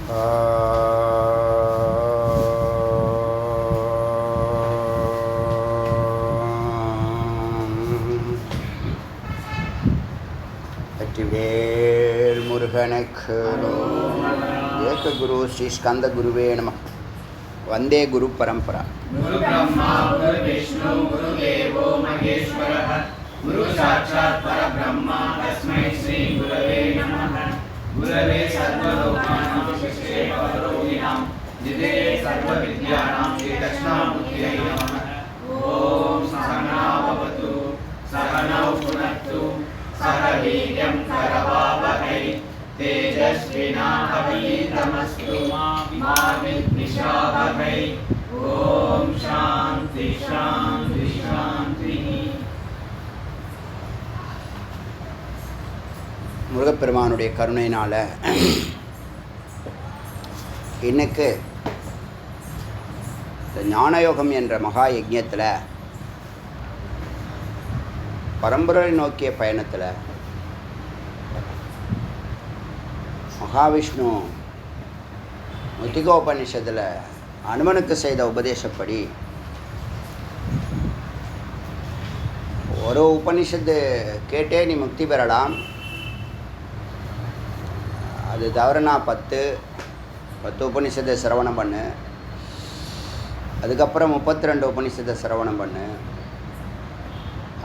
வெற்றிவேல் முருகனுக்கு ஏக குரு ஸ்ரீ ஸ்கந்த குருவே நமः. வந்தே குரு பரம்பரா. குரு பிரம்மா குரு விஷ்ணு குரு தேவோ மகேஸ்வரः குரு சாட்சாத் பரபிரம்மா தஸ்மை ஸ்ரீ குரவே நமः. குரவே சர்வலோகானாம் விஷ்ணே பவரோகிணாம் நிதே சர்வவித்யானாம் ஸ்ரீ தட்சிணாமூர்த்தயே நமः. ஓம் சகனா பவது சகனௌ புனக்து சக வீர்யம் கரவாவஹை தேஜஸ்வினாவதீதமஸ்து மா வித்விஷாவஹை. ஓம் சாந்தி சாந்தி சாந்தி. முருகப்பெருமானுடைய கருணையினால் இன்னைக்கு இந்த ஞானயோகம் என்ற மகா யஜ்ஞத்தில் பரம்பரை நோக்கிய பயணத்தில் மகாவிஷ்ணு முத்திகோபனிஷத்தில் அனுமனுக்கு செய்த உபதேசப்படி ஒரு உபனிஷத்து கேட்டே நீ முக்தி பெறலாம், அது தவிரனா 10 உபனிஷத்தை சிரவணம் பண்ணு, அதுக்கப்புறம் 32 உபனிஷத்தை சிரவணம் பண்ணு,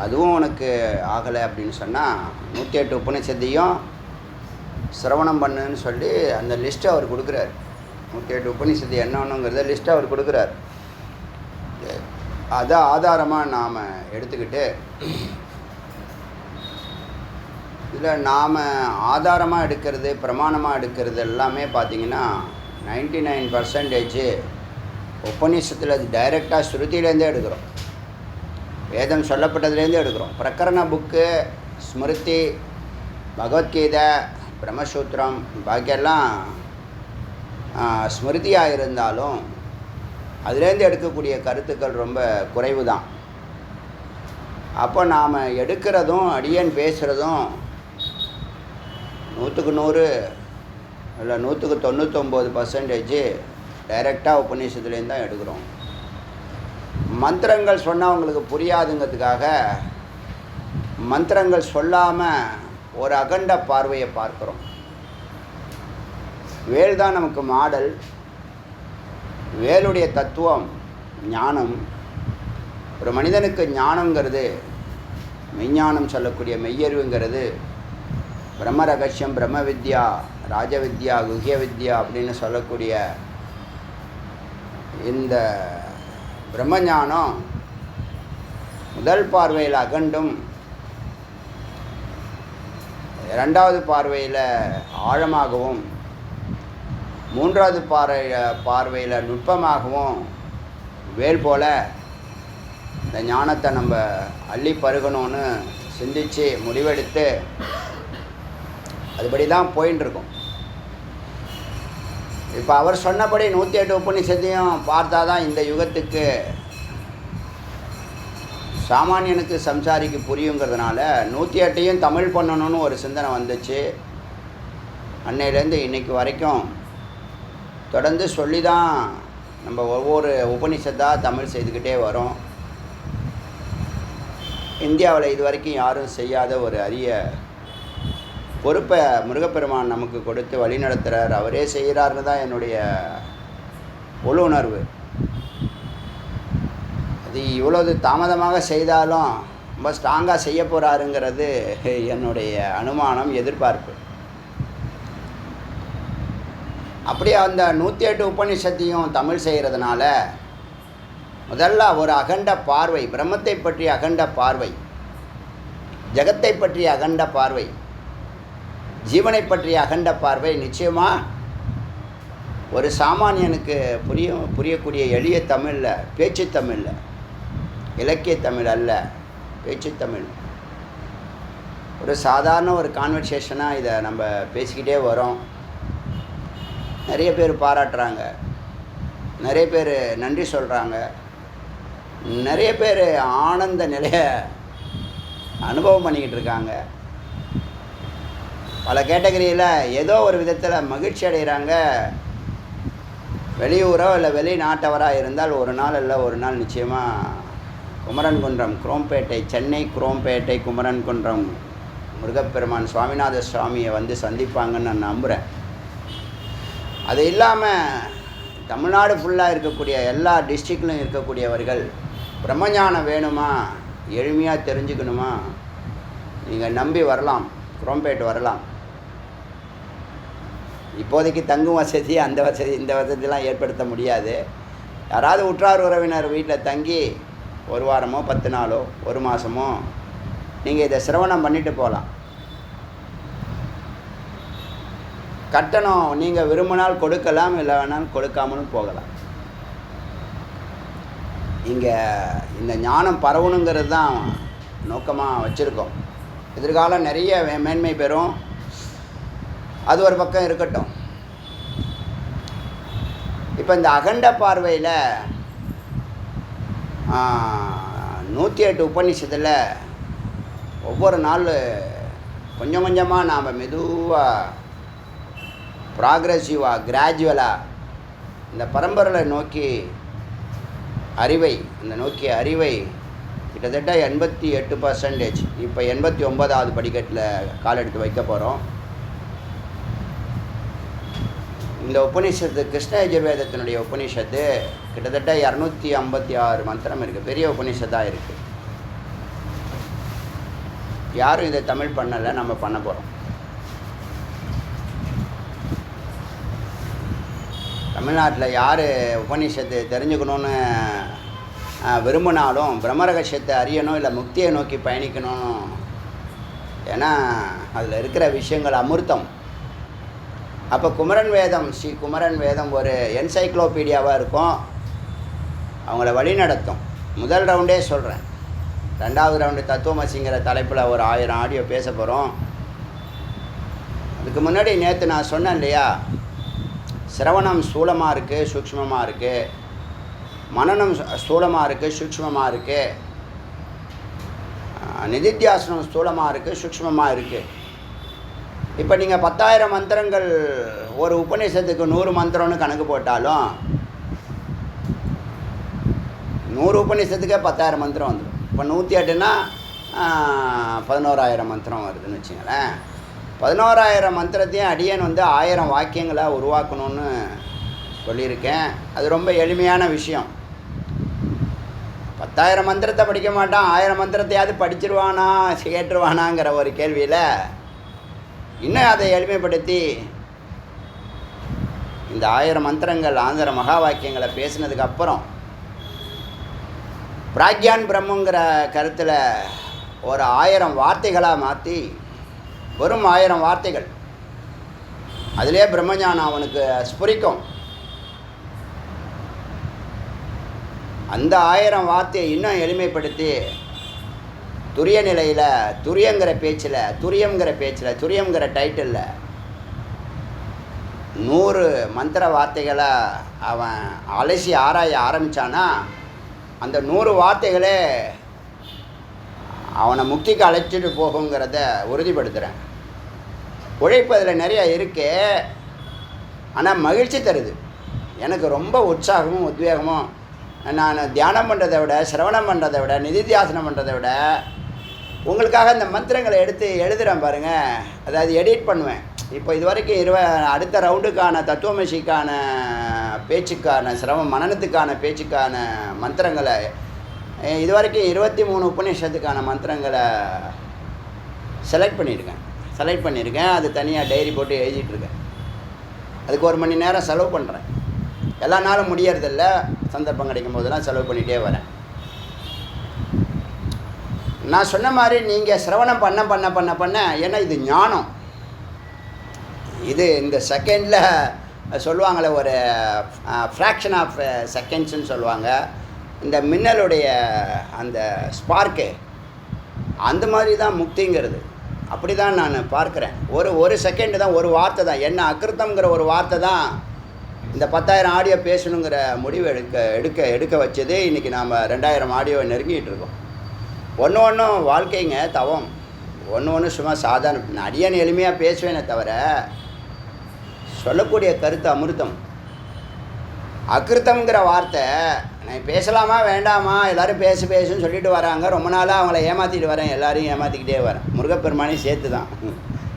அதுவும் உனக்கு ஆகலை அப்படின்னு சொன்னால் 108 உபனிஷத்தையும் சிரவணம் பண்ணுன்னு சொல்லி அந்த லிஸ்ட்டை அவர் கொடுக்குறார். 108 உபனிஷத்து என்னன்னுங்கிறத லிஸ்ட்டை அவர் கொடுக்குறார். அதை ஆதாரமாக நாம் எடுத்துக்கிட்டு இதில் நாம் ஆதாரமாக எடுக்கிறது பிரமாணமாக எடுக்கிறது எல்லாமே பார்த்திங்கன்னா 99% உபநிஷத்தில் அது டைரெக்டாக ஸ்ருதியிலேருந்தே எடுக்கிறோம், வேதம் சொல்லப்பட்டதுலேருந்து எடுக்கிறோம். பிரகரண புக்கு, ஸ்மிருதி, பகவத்கீதை, பிரம்மசூத்திரம் பாக்கியெல்லாம் ஸ்மிருதியாக இருந்தாலும் அதுலேருந்து எடுக்கக்கூடிய கருத்துக்கள் ரொம்ப குறைவு தான். அப்போ நாம் எடுக்கிறதும் அடியன் பேசுகிறதும் 100க்கு 100 இல்லை 100க்கு 99% டைரெக்டாக உபநிஷத்துலேருந்து தான் எடுக்கிறோம். மந்திரங்கள் சொன்னால் அவங்களுக்கு புரியாதுங்கிறதுக்காக மந்திரங்கள் சொல்லாமல் ஒரு அகண்ட பார்வையை பார்க்குறோம். வேல் தான் நமக்கு மாடல். வேலுடைய தத்துவம் ஞானம். ஒரு மனிதனுக்கு ஞானங்கிறது, மெய்ஞானம் சொல்லக்கூடிய மெய்யறிவுங்கிறது பிரம்ம ரகசியம், பிரம்ம வித்யா, ராஜவித்யா, குஹ்ய வித்யா அப்படின்னு சொல்லக்கூடிய இந்த பிரம்மஞானம் முதல் பார்வையில் அகண்டும், 2வது பார்வையில் ஆழமாகவும், 3வது பார்வையில் நுட்பமாகவும் வேல் போல் இந்த ஞானத்தை நம்ம அள்ளி பருகணும்னு சிந்தித்து முடிவெடுத்து அதுபடி தான் போயின்னு இருக்கோம். இப்போ அவர் சொன்னபடி 108 உபநிஷத்தையும் பார்த்தா தான் இந்த யுகத்துக்கு சாமானியனுக்கு சம்சாரிக்கு புரியுங்கிறதுனால 108ஐயும் தமிழ் பண்ணணும்னு ஒரு சிந்தனை வந்துச்சு. அன்னையிலேருந்து இன்றைக்கு வரைக்கும் தொடர்ந்து சொல்லி தான் நம்ம ஒவ்வொரு உபநிஷத்தாக தமிழ் செய்துக்கிட்டே வரோம். இந்தியாவில் இது வரைக்கும் யாரும் செய்யாத ஒரு அரிய பொறுப்பை முருகப்பெருமான் நமக்கு கொடுத்து வழி நடத்துகிறார். அவரே செய்கிறாருன்னு தான் என்னுடைய உள்ளுணர்வு. அது இவ்வளவு தாமதமாக செய்தாலும் ரொம்ப ஸ்ட்ராங்காக செய்ய போகிறாருங்கிறது என்னுடைய அனுமானம், எதிர்பார்ப்பு. அப்படியே அந்த 108 உபநிஷத்தையும் தமிழ் செய்கிறதுனால முதல்ல ஒரு அகண்ட பார்வை, பிரம்மத்தை பற்றிய அகண்ட பார்வை, ஜகத்தை பற்றிய அகண்ட பார்வை, ஜீவனை பற்றிய அகண்ட பார்வை நிச்சயமாக ஒரு சாமானியனுக்கு புரியக்கூடிய எளிய தமிழில், பேச்சு தமிழில், இலக்கிய தமிழ் அல்ல, பேச்சு தமிழ், ஒரு சாதாரண ஒரு கான்வர்சேஷனாக இதை நம்ம பேசிக்கிட்டே வரோம். நிறைய பேர் பாராட்டுறாங்க, நிறைய பேர் நன்றி சொல்கிறாங்க, நிறைய பேர் ஆனந்த நிலையை அனுபவம் பண்ணிக்கிட்டு இருக்காங்க. பல கேட்டகரியில் ஏதோ ஒரு விதத்தில் மகிழ்ச்சி அடைகிறாங்க, வெளியூரோ இல்லை வெளிநாட்டவராக இருந்தால் ஒரு நாள் இல்லை ஒரு நாள் நிச்சயமாக குமரன்குன்றம் குரோம்பேட்டை, சென்னை குரோம்பேட்டை குமரன்குன்றம் முருகப்பெருமான் சுவாமிநாத சுவாமியை வந்து சந்திப்பாங்கன்னு நான் நம்புகிறேன். அது இல்லாமல் தமிழ்நாடு ஃபுல்லாக இருக்கக்கூடிய எல்லா டிஸ்ட்ரிக்ட்லையும் இருக்கக்கூடியவர்கள் பிரம்மஞானம் வேணுமா, எளிமையாக தெரிஞ்சுக்கணுமா, நீங்கள் நம்பி வரலாம், குரோம்பேட்டு வரலாம். இப்போதைக்கு தங்கும் வசதி அந்த வசதி இந்த வசதியெலாம் ஏற்படுத்த முடியாது. யாராவது உற்றார் உறவினர் வீட்டில் தங்கி ஒரு வாரமோ 10 நாளோ 1 மாதமோ நீங்கள் இதை சிரவணம் பண்ணிட்டு போகலாம். கட்டணம் நீங்கள் விரும்பினால் கொடுக்கலாம், இல்லை வேணாலும் கொடுக்காமலும் போகலாம். இங்கே இந்த ஞானம் பரவணுங்கிறது தான் நோக்கமாக வச்சுருக்கோம். எதிர்காலம் நிறைய மேன்மை பெறும். அது ஒரு பக்கம் இருக்கட்டும். இப்போ இந்த அகண்ட பார்வையில் 108 உபநிஷத்தில் ஒவ்வொரு நாள் கொஞ்சம் கொஞ்சமாக நாம் மெதுவாக ப்ராக்ரெசிவாக கிராஜுவலாக இந்த பரம்பரையில் நோக்கி அறிவை கிட்டத்தட்ட 88%. இப்போ 89வது படிக்கட்டில் கால் எடுத்து வைக்க போகிறோம். இந்த உபநிஷத்து கிருஷ்ண யஜுர்வேதத்தினுடைய உபநிஷத்து கிட்டத்தட்ட 256 மந்திரம் இருக்குது. பெரிய உபநிஷத்தாக இருக்குது. யாரும் இதை தமிழ் பண்ணலை, நம்ம பண்ண போகிறோம். தமிழ்நாட்டில் யார் உபநிஷத்து தெரிஞ்சுக்கணுன்னு விரும்பினாலும் பிரம்மரகசியத்தை அறியணும், இல்லை முக்தியை நோக்கி பயணிக்கணும். ஏன்னா அதில் இருக்கிற விஷயங்கள் அமிர்தம். அப்போ குமரன் வேதம், ஸ்ரீ குமரன் வேதம் ஒரு என்சைக்ளோபீடியாவாக இருக்கும், அவங்கள வழி நடத்தும். முதல் ரவுண்டே சொல்கிறேன். 2வது ரவுண்டு தத்துவமசிங்கிற தலைப்பில் ஒரு 1000 ஆடியோ பேச போகிறோம். அதுக்கு முன்னாடி நேற்று நான் சொன்னேன் இல்லையா, சிரவணம் ஸ்தூலமாக இருக்குது, சூக்ஷ்மமாக இருக்குது. மனனம் ஸ்தூலமாக இருக்குது, சூக்ஷ்மமாக இருக்குது. நிதித்தியாசனம் ஸ்தூலமாக இருக்குது, சூக்ஷ்மமாக இருக்குது. இப்போ நீங்கள் 10,000 மந்திரங்கள் ஒரு உபநிஷத்துக்கு 100 மந்திரம்னு கணக்கு போட்டாலும் 100 உபநிஷத்துக்கே 10,000 மந்திரம் வந்துடும். இப்போ 108னா 11,000 மந்திரம் வருதுன்னு வச்சுங்களேன். 11,000 மந்திரத்தையும் அடியேன் வந்து 1000 வாக்கியங்களாக உருவாக்கணும்னு சொல்லியிருக்கேன். அது ரொம்ப எளிமையான விஷயம். 10,000 மந்திரத்தை படிக்க மாட்டான், 1000 மந்திரத்தையாவது படிச்சிருவானா கேட்டுருவானாங்கிற ஒரு கேள்வியில் இன்னும் அதை எளிமைப்படுத்தி இந்த 1000 மந்திரங்கள் ஆந்திர மகா வாக்கியங்களை பேசினதுக்கப்புறம் பிராக்யான் பிரம்முங்கிற கருத்தில் ஒரு 1000 வார்த்தைகளாக மாற்றி வெறும் 1000 வார்த்தைகள், அதிலே பிரம்மஞானம் அவனுக்கு ஸ்புரிக்கும். அந்த 1000 வார்த்தையை இன்னும் எளிமைப்படுத்தி துரிய நிலையில் துரியங்கிற பேச்சில் துரியங்கிற டைட்டிலில் 100 மந்திர வார்த்தைகளை அவன் அலசி ஆராய ஆரம்பித்தானா அந்த 100 வார்த்தைகளே அவனை முக்திக்கு அழைச்சிட்டு போகுங்கிறத உறுதிப்படுத்துகிறேன். உழைப்பு அதில் நிறையா இருக்கு, ஆனால் மகிழ்ச்சி தருது. எனக்கு ரொம்ப உற்சாகமும் உத்வேகமும், நான் தியானம் பண்ணுறதை விட, சிரவணம் பண்ணுறதை விட, நிதித்தியாசனம் பண்ணுறதை விட உங்களுக்காக இந்த மந்திரங்களை எடுத்து எழுதுகிறேன் பாருங்கள். அதாவது எடிட் பண்ணுவேன். இப்போ இது வரைக்கும் அடுத்த ரவுண்டுக்கான தத்துவமசிக்கான பேச்சுக்கான மனனத்துக்கான பேச்சுக்கான மந்திரங்களை இது வரைக்கும் 23 உபநிஷத்துக்கான மந்திரங்களை செலக்ட் பண்ணியிருக்கேன். அது தனியாக டைரி போட்டு எழுதிட்டுருக்கேன். அதுக்கு 1 மணி நேரம் செலவு பண்ணுறேன். எல்லா நாளும் முடியறதில்ல, சந்தர்ப்பம் கிடைக்கும் போதெல்லாம் செலவு பண்ணிகிட்டே வரேன். நான் சொன்ன மாதிரி நீங்கள் சிரவணம் பண்ண ஏன்னா இது ஞானம். இது இந்த செகண்டில் சொல்லுவாங்களே, ஒரு ஃப்ராக்ஷன் ஆஃப் செகண்ட்ஸ்ன்னு சொல்லுவாங்க. இந்த மின்னலுடைய அந்த ஸ்பார்க்கு அந்த மாதிரி தான் முக்திங்கிறது. அப்படி தான் நான் பார்க்குறேன். ஒரு செகண்டு தான், ஒரு வார்த்தை தான், என்ன அக்கிருத்தங்கிற ஒரு வார்த்தை தான் இந்த 10,000 ஆடியோ பேசணுங்கிற முடிவு எடுக்க வச்சது. இன்றைக்கி நாம் 2000 ஆடியோவை நெருங்கிட்டு இருக்கோம். ஒன்றும் வாழ்க்கைங்க தவம், ஒன்று சும்மா சாதாரண அடியான் எளிமையாக பேசுவேனே தவிர சொல்லக்கூடிய கருத்து அமிர்தம். அகிருத்தம்ங்கிற வார்த்தை நான் பேசலாமா வேண்டாமா எல்லோரும் பேசுன்னு சொல்லிட்டு வராங்க. ரொம்ப நாளாக அவங்கள ஏமாற்றிட்டு வரேன், எல்லாரையும் ஏமாற்றிக்கிட்டே வரேன். முருகப்பெருமானையும் சேர்த்து தான்.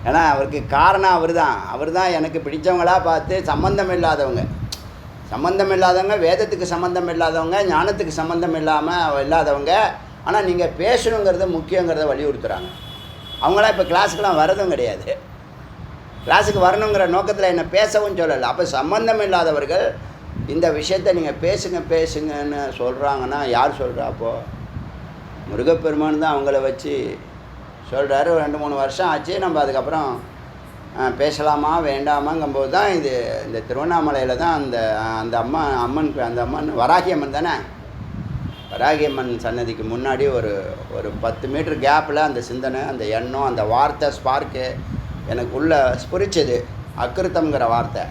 ஏன்னா அவருக்கு காரணம் அவர் தான் எனக்கு பிடித்தவங்களாக பார்த்து சம்பந்தம் இல்லாதவங்க, வேதத்துக்கு சம்பந்தம் இல்லாதவங்க, ஞானத்துக்கு சம்பந்தம் இல்லாதவங்க. ஆனால் நீங்கள் பேசணுங்கிறத முக்கியங்கிறத வலியுறுத்துகிறாங்க. அவங்களாம் இப்போ கிளாஸுக்கெலாம் வரதும் கிடையாது. கிளாஸுக்கு வரணுங்கிற நோக்கத்தில் என்ன பேசவும் சொல்லலை. அப்போ சம்பந்தம் இல்லாதவர்கள் இந்த விஷயத்தை நீங்கள் பேசுங்கன்னு சொல்கிறாங்கன்னா யார் சொல்கிறா? அப்போது முருகப்பெருமான் தான் அவங்கள வச்சு சொல்கிறாரு. 2-3 வருஷம் ஆச்சு. நம்ம அதுக்கப்புறம் பேசலாமா வேண்டாமாங்கும்போது தான் இந்த திருவண்ணாமலையில் தான் அந்த அம்மன் வராகி அம்மன் தானே, வராகி அம்மன் சன்னதிக்கு முன்னாடி ஒரு 10 மீட்டர் கேப்பில் அந்த சிந்தனை, அந்த எண்ணம், அந்த வார்த்தை ஸ்பார்க்கு எனக்கு உள்ளே ஸ்புரிச்சது. அகிருத்தம்ங்கிற வார்த்தை.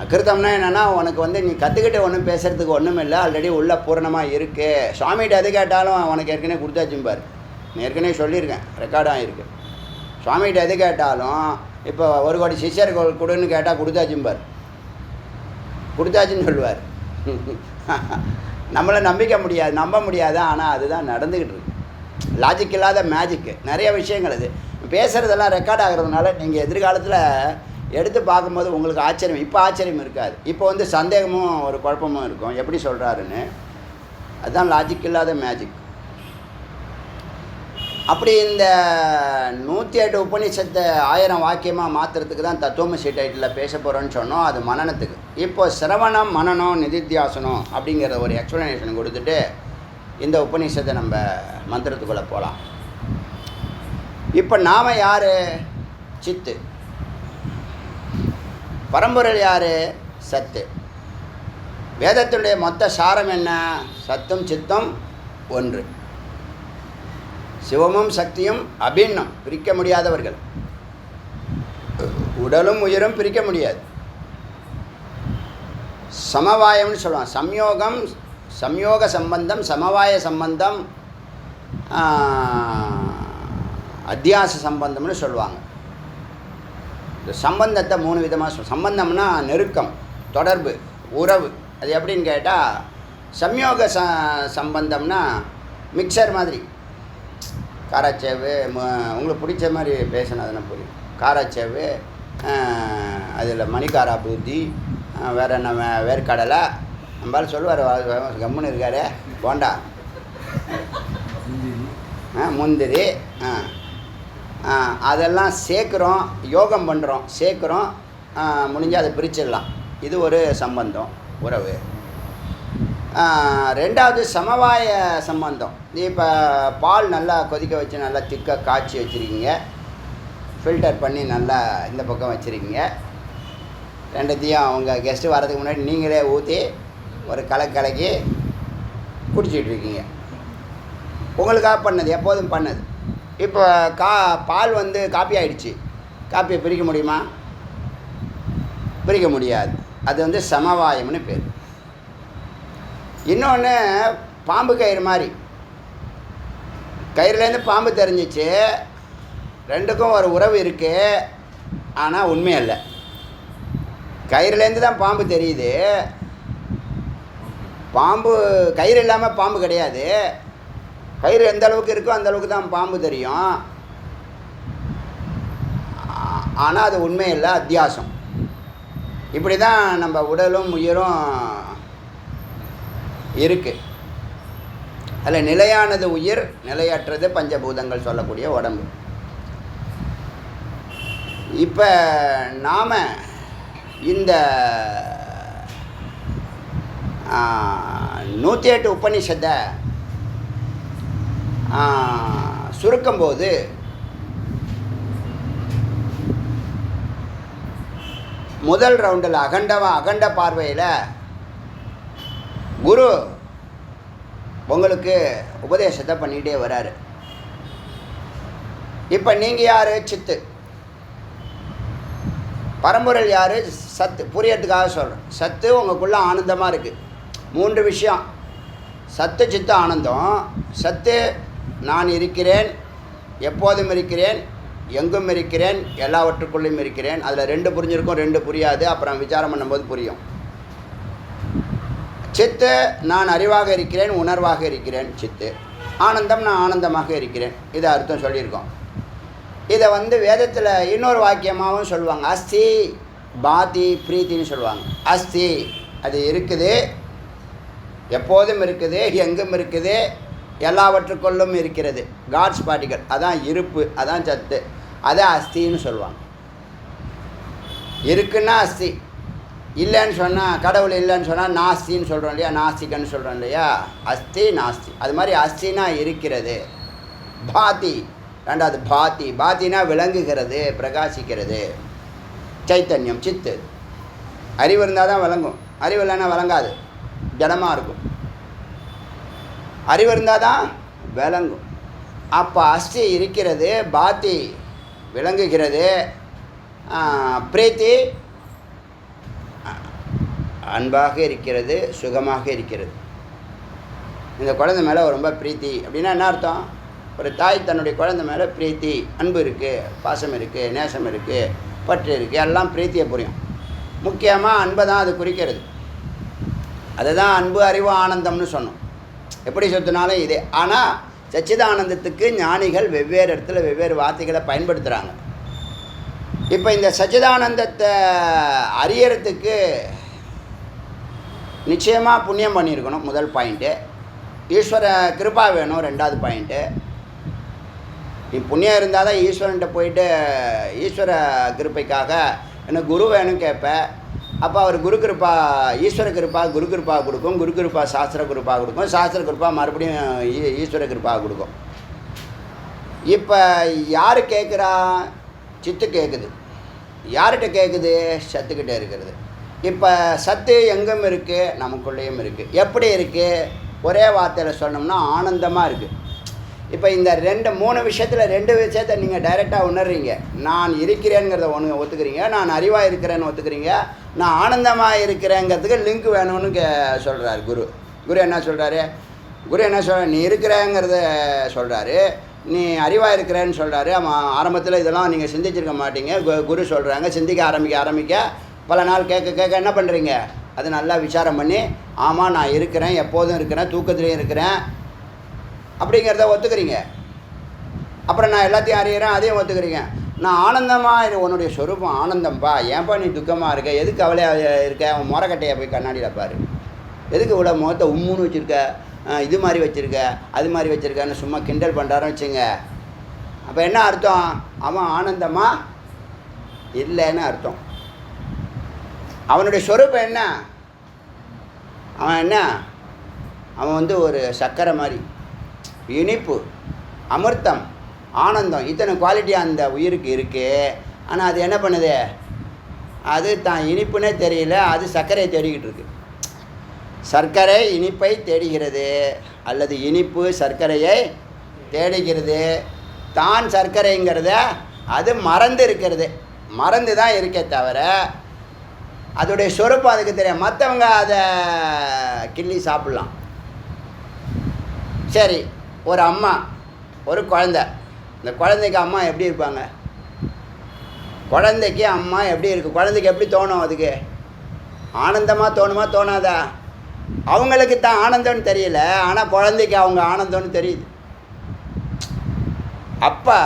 அகிருத்தம்னா என்னென்னா, உனக்கு நீ கற்றுக்கிட்டு ஒன்றும் பேசுகிறதுக்கு ஒன்றும் இல்லை, ஆல்ரெடி உள்ளே பூரணமாக இருக்குது. சுவாமிகிட்ட எது கேட்டாலும் உனக்கு ஏற்கனவே கொடுத்தாச்சும்பார். நான் ஏற்கனவே சொல்லியிருக்கேன், ரெக்கார்டாக இருக்குது. சுவாமிகிட்ட எது கேட்டாலும் இப்போ 1 கோடி சிஷ்யர்கள் கொடுன்னு கேட்டால் கொடுத்தாச்சும்பார், கொடுத்தாச்சுன்னு சொல்லுவார். நம்மளை நம்ப முடியாது. ஆனால் அதுதான் நடந்துக்கிட்டு இருக்கு. லாஜிக் இல்லாத மேஜிக்கு நிறைய விஷயங்கள். அது பேசுகிறதெல்லாம் ரெக்கார்ட் ஆகிறதுனால நீங்கள் எதிர்காலத்தில் எடுத்து பார்க்கும்போது உங்களுக்கு ஆச்சரியம், இப்போ ஆச்சரியம் இருக்காது. இப்போ சந்தேகமும் ஒரு குழப்பமும் இருக்கும், எப்படி சொல்கிறாருன்னு. அதுதான் லாஜிக் இல்லாத மேஜிக். அப்படி இந்த 108 உபநிஷத்தை 1000 வாக்கியமாக மாற்றுறதுக்கு தான் தத்துவமசி டைட்டில் பேச போகிறோன்னு சொன்னோம். அது மனனத்துக்கு. இப்போ சிரவணம், மனனம், நிதித்தியாசனம் அப்படிங்கிற ஒரு எக்ஸ்ப்ளனேஷன் கொடுத்துட்டு இந்த உபநிஷத்தை நம்ம மந்திரத்துக்குள்ளே போகலாம். இப்போ நாம் யார்? சித்து. பரம்பொருள் யார்? சத்து. வேதத்தினுடைய மொத்த சாரம் என்ன? சத்தும் சித்தம் ஒன்று. சிவமும் சக்தியும் அபின்னம், பிரிக்க முடியாதவர்கள். உடலும் உயிரும் பிரிக்க முடியாது. சமவாயம்னு சொல்லுவாங்க. சம்யோக சம்பந்தம், சமவாய சம்பந்தம், அத்தியாச சம்பந்தம்னு சொல்லுவாங்க. இந்த சம்பந்தத்தை 3 விதமாக சம்பந்தம்னா நெருக்கம், தொடர்பு, உறவு. அது எப்படின்னு கேட்டால், சம்யோக சம்பந்தம்னா மிக்சர் மாதிரி. காராச்சேவு, உங்களுக்கு பிடிச்ச மாதிரி பேசணும், அதனால் புரியும். காராச்சேவு, அதில் மணிக்காரா பூத்தி, வேறு என்ன வேர்க்கடலை, நம்மளால சொல்லுவார், கம்முன்னு இருக்காரு, போண்டா, முந்திரி, அதெல்லாம் சேர்க்குறோம், யோகம் பண்ணுறோம், சேர்க்குறோம், முடிஞ்சால் அதை பிரிச்சிடலாம். இது ஒரு சம்பந்தம், உறவு. 2வது சமவாய சம்பந்தம். இப்போ பால் நல்லா கொதிக்க வச்சு நல்லா திக்காக காய்ச்சி வச்சுருக்கீங்க, ஃபில்டர் பண்ணி நல்லா இந்த பக்கம் வச்சுருக்கீங்க. 2த்தையும் அவங்க கெஸ்ட்டு வரதுக்கு முன்னாடி நீங்களே ஊற்றி ஒரு கலக்கி குடிச்சிட்ருக்கீங்க. உங்களுக்காக பண்ணது, எப்போதும் பண்ணது. இப்போ பால் காப்பி ஆகிடுச்சு. காப்பியை பிரிக்க முடியுமா? பிரிக்க முடியாது. அது சமவாயம்னு பேர். இன்னொன்று பாம்பு கயிறு மாதிரி. கயிறுலேருந்து பாம்பு தெரிஞ்சிச்சு. 2க்கும் ஒரு உறவு இருக்குது, ஆனால் உண்மை இல்லை. கயிறுலேருந்து தான் பாம்பு தெரியுது. பாம்பு கயிறு இல்லாமல் பாம்பு கிடையாது. கயிறு எந்த அளவுக்கு இருக்கோ அந்த அளவுக்கு தான் பாம்பு தெரியும். ஆனால் அது உண்மை இல்லை, அத்தியாசம். இப்படி தான் நம்ம உடலும் உயிரும் இருக்குது. அதில் நிலையானது உயிர், நிலையற்றது பஞ்சபூதங்கள் சொல்லக்கூடிய உடம்பு. இப்போ நாம் இந்த 108 உபநிஷத்தை சுருக்கும்போது முதல் ரவுண்டில் அகண்ட பார்வையில் குரு உங்களுக்கு உபதேசத்தை பண்ணிகிட்டே வராரு. இப்போ நீங்கள் யார்? சித்து. பரம்பொருள் யார்? சத்து. புரியறதுக்காக சொல்கிறேன். சத்து உங்களுக்குள்ளே ஆனந்தமாக இருக்குது. 3 விஷயம்: சத்து, சித்து, ஆனந்தம். சத்து, நான் இருக்கிறேன், எப்போதும் இருக்கிறேன், எங்கும் இருக்கிறேன், எல்லாவற்றுக்குள்ளேயும் இருக்கிறேன். அதில் 2 புரிஞ்சிருக்கும், 2 புரியாது. அப்புறம் விசாரம் பண்ணும்போது புரியும். சித்து நான் அறிவாக இருக்கிறேன், உணர்வாக இருக்கிறேன். சித்து ஆனந்தம் நான் ஆனந்தமாக இருக்கிறேன். இதை அர்த்தம் சொல்லியிருக்கோம். இதை வேதத்தில் இன்னொரு வாக்கியமாகவும் சொல்லுவாங்க. அஸ்தி பாதி பிரீத்தின்னு சொல்லுவாங்க. அஸ்தி அது இருக்குது, எப்போதும் இருக்குது, எங்கும் இருக்குது, எல்லாவற்றுக்குள்ளும் இருக்கிறது. காட்ஸ் பார்ட்டிகள், அதான் இருப்பு, அதான் சத்து, அதை அஸ்தின்னு சொல்லுவாங்க. இருக்குன்னா அஸ்தி, இல்லைன்னு சொன்னால் கடவுள் இல்லைன்னு சொன்னால் நாஸ்தின்னு சொல்கிறோம் இல்லையா, நாஸ்திகன்னு சொல்கிறோம் இல்லையா. அஸ்தி நாஸ்தி, அது மாதிரி அஸ்தினா இருக்கிறது. பாதி ரெண்டாவது பாதி, பாத்தினா விளங்குகிறது, பிரகாசிக்கிறது. சைத்தன்யம் சித்து, அறிவு இருந்தால் தான் விளங்கும், அறிவு இல்லைன்னா விளங்காது, ஜடமாக இருக்கும். அறிவு இருந்தால் தான் விளங்கும். அப்போ அஸ்தி இருக்கிறது, பாத்தி விளங்குகிறது, பிரீத்தி அன்பாக இருக்கிறது, சுகமாக இருக்கிறது. இந்த குழந்தை மேலே ரொம்ப பிரீத்தி அப்படின்னா என்ன அர்த்தம்? ஒரு தாய் தன்னுடைய குழந்தை மேலே பிரீத்தி, அன்பு இருக்குது, பாசம் இருக்குது, நேசம் இருக்குது, பற்று இருக்குது, எல்லாம் பிரீத்தியை புரியும். முக்கியமாக அன்பை தான் அது குறிக்கிறது. அதுதான் அன்பு, அறிவு, ஆனந்தம்னு சொன்னோம். எப்படி சொத்தினாலும் இதே. ஆனால் சச்சிதானந்தத்துக்கு ஞானிகள் வெவ்வேறு இடத்துல வெவ்வேறு வார்த்தைகளை பயன்படுத்துகிறாங்க. இப்போ இந்த சச்சிதானந்தத்தை அறியறதுக்கு நிச்சயமாக புண்ணியம் பண்ணியிருக்கணும், முதல் பாயிண்ட்டு. ஈஸ்வர கிருபா வேணும், ரெண்டாவது பாயிண்ட்டு. நீ புண்ணியம் இருந்தால் தான் ஈஸ்வரன்கிட்ட போயிட்டு ஈஸ்வர கிருப்பைக்காக எனக்கு குரு வேணும் கேட்ப. அப்போ அவர் குரு கிருப்பா, ஈஸ்வர கிருப்பா குரு கிருப்பா கொடுக்கும், குரு கிருப்பா சாஸ்திர கிருப்பா கொடுக்கும், சாஸ்திர கிருப்பா மறுபடியும் ஈஸ்வர கிருப்பா கொடுக்கும். இப்போ யார் கேட்குறா? சித்து கேட்குது. யார்கிட்ட கேட்குது? சத்துக்கிட்ட இருக்கிறது. இப்போ சத்து எங்கும் இருக்குது, நமக்குள்ளேயும் இருக்குது. எப்படி இருக்குது? ஒரே வார்த்தையில் சொன்னோம்னா ஆனந்தமாக இருக்குது. இப்போ இந்த மூணு விஷயத்தில் ரெண்டு விஷயத்தை நீங்கள் டைரெக்டாக உணர்றீங்க. நான் இருக்கிறேங்கிறத ஒத்துக்கிறீங்க, நான் அறிவாக இருக்கிறேன்னு ஒத்துக்கிறீங்க, நான் ஆனந்தமாக இருக்கிறேங்கிறதுக்கு லிங்க் வேணும்னு சொல்கிறார் குரு. குரு என்ன சொல்கிறாரு? நீ இருக்கிறேங்கிறத சொல்கிறாரு, நீ அறிவாக இருக்கிறேன்னு சொல்கிறாரு. ஆரம்பத்தில் இதெல்லாம் நீங்கள் சிந்திச்சிருக்க மாட்டீங்க. குரு சொல்கிறாங்க. சிந்திக்க ஆரம்பிக்க பல நாள் கேட்க என்ன பண்ணுறீங்க? அது நல்லா விசாரம் பண்ணி, ஆமாம் நான் இருக்கிறேன், எப்போதும் இருக்கிறேன், தூக்கத்துலேயும் இருக்கிறேன் அப்படிங்கிறத ஒத்துக்கிறீங்க. அப்புறம் நான் எல்லாத்தையும் அறிகிறேன், அதையும் ஒத்துக்கிறீங்க. நான் ஆனந்தமாக, உன்னுடைய சொரூபம் ஆனந்தம்ப்பா, ஏன்ப்பா நீ துக்கமாக இருக்க, எதுக்கு கவலையாக இருக்க, அவன் முறக்கட்டையை போய் கண்ணாடியில் பாரு, எதுக்கு இவ்வளோ முகத்தை உம்முன்னு வச்சுருக்க, இது மாதிரி வச்சுருக்க, அது மாதிரி வச்சுருக்கன்னு சும்மா கிண்டல் பண்ணுறாருன்னு வச்சுங்க. அப்போ என்ன அர்த்தம்? அவன் ஆனந்தமாக இல்லைன்னு அர்த்தம். அவனுடைய சொரூபம் என்ன? அவன் ஒரு சக்கரை மாதிரி, இனிப்பு, அமிர்தம், ஆனந்தம், இத்தனை குவாலிட்டி அந்த உயிருக்கு இருக்குது. ஆனால் அது என்ன பண்ணுது? அது தான் இனிப்புன்னே தெரியல, அது சர்க்கரையை தேடிக்கிட்டு இருக்கு. சர்க்கரை இனிப்பை தேடுகிறது, அல்லது இனிப்பு சர்க்கரையை தேடுகிறது. தான் சர்க்கரைங்கிறத அது மறந்து இருக்கிறது, மறந்து தான் இருக்கே தவிர அதோடைய சொரூப்பம் அதுக்கு தெரியும். மற்றவங்க அதை கிள்ளி சாப்பிட்லாம். சரி, ஒரு அம்மா, ஒரு குழந்தை. இந்த குழந்தைக்கு அம்மா எப்படி இருப்பாங்க? குழந்தைக்கு அம்மா எப்படி இருக்குது? குழந்தைக்கு எப்படி தோணும்? அதுக்கு ஆனந்தமாக தோணுமா தோணாதா? அவங்களுக்கு தான் ஆனந்தம்னு தெரியல, ஆனால் குழந்தைக்கு அவங்க ஆனந்தம்னு தெரியுது. அப்பா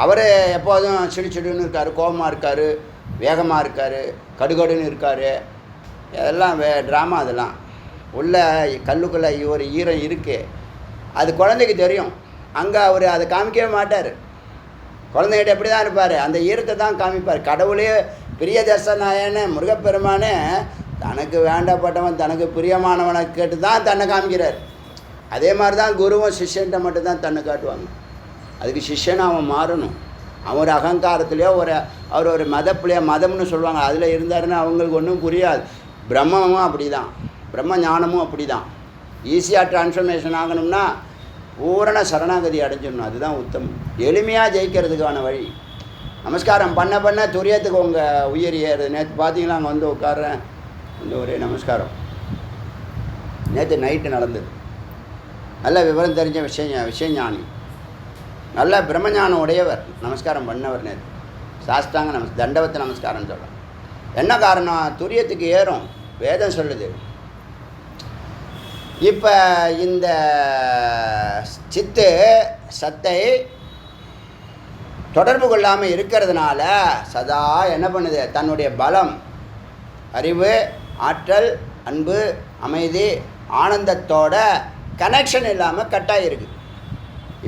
அவர் எப்போதும் சிடுன்னு இருக்கார், கோபமாக இருக்கார், வேகமாக இருக்கார், கடுகடுன்னு இருக்கார். அதெல்லாம் ட்ராமா. அதெல்லாம் உள்ள கல்லுக்குள்ளே ஒரு ஈரம் இருக்குது, அது குழந்தைக்கு தெரியும். அங்கே அவர் அதை காமிக்கவே மாட்டார். குழந்தைகிட்ட எப்படி தான் இருப்பார், அந்த ஈரத்தை தான் காமிப்பார். கடவுளே பிரிய தர்சனாயன்னு முருகப்பெருமானே தனக்கு வேண்டப்பட்டவன், தனக்கு பிரியமானவனை கேட்டு தான் தன்னை காமிக்கிறார். அதே மாதிரி தான் குருவும் சிஷ்யன்ட்ட மட்டும்தான் தன்னை காட்டுவாங்க. அதுக்கு சிஷ்யனை அவன் மாறணும். அவன் ஒரு அகங்காரத்துலேயோ அவர் ஒரு மதப்புலையோ, மதம்னு சொல்லுவாங்க, அதில் இருந்தாருன்னு அவங்களுக்கு ஒன்றும் புரியாது. பிரம்மமும் அப்படி தான், பிரம்ம ஞானமும் அப்படி தான். ஈஸியாக டிரான்ஸ்ஃபர்மேஷன் ஆகணும்னா பூரண சரணாகதி அடைஞ்சிடணும். அதுதான் உத்தமம், எளிமையாக ஜெயிக்கிறதுக்கான வழி. நமஸ்காரம் பண்ண துரியத்துக்கு உங்கள் உயிர் ஏறுது. நேற்று பார்த்தீங்களா, அங்கே உட்கார்றேன், ஒரே நமஸ்காரம். நேற்று நைட்டு நடந்தது. நல்ல விவரம் தெரிஞ்ச விஷயஞானி, நல்ல பிரம்மஞானம் உடையவர், நமஸ்காரம் பண்ணவர். நேற்று சாஷ்டாங்க தண்டவத்தை நமஸ்காரம் சொல்கிறேன். என்ன காரணம்? துரியத்துக்கு ஏறும். வேதம் சொல்லுது. இப்போ இந்த சித்து சத்தை தொடர்பு கொள்ளாமல் இருக்கிறதுனால சதா என்ன பண்ணுது, தன்னுடைய பலம், அறிவு, ஆற்றல், அன்பு, அமைதி, ஆனந்தத்தோட கனெக்ஷன் இல்லாமல் கட்டாயிருக்கு.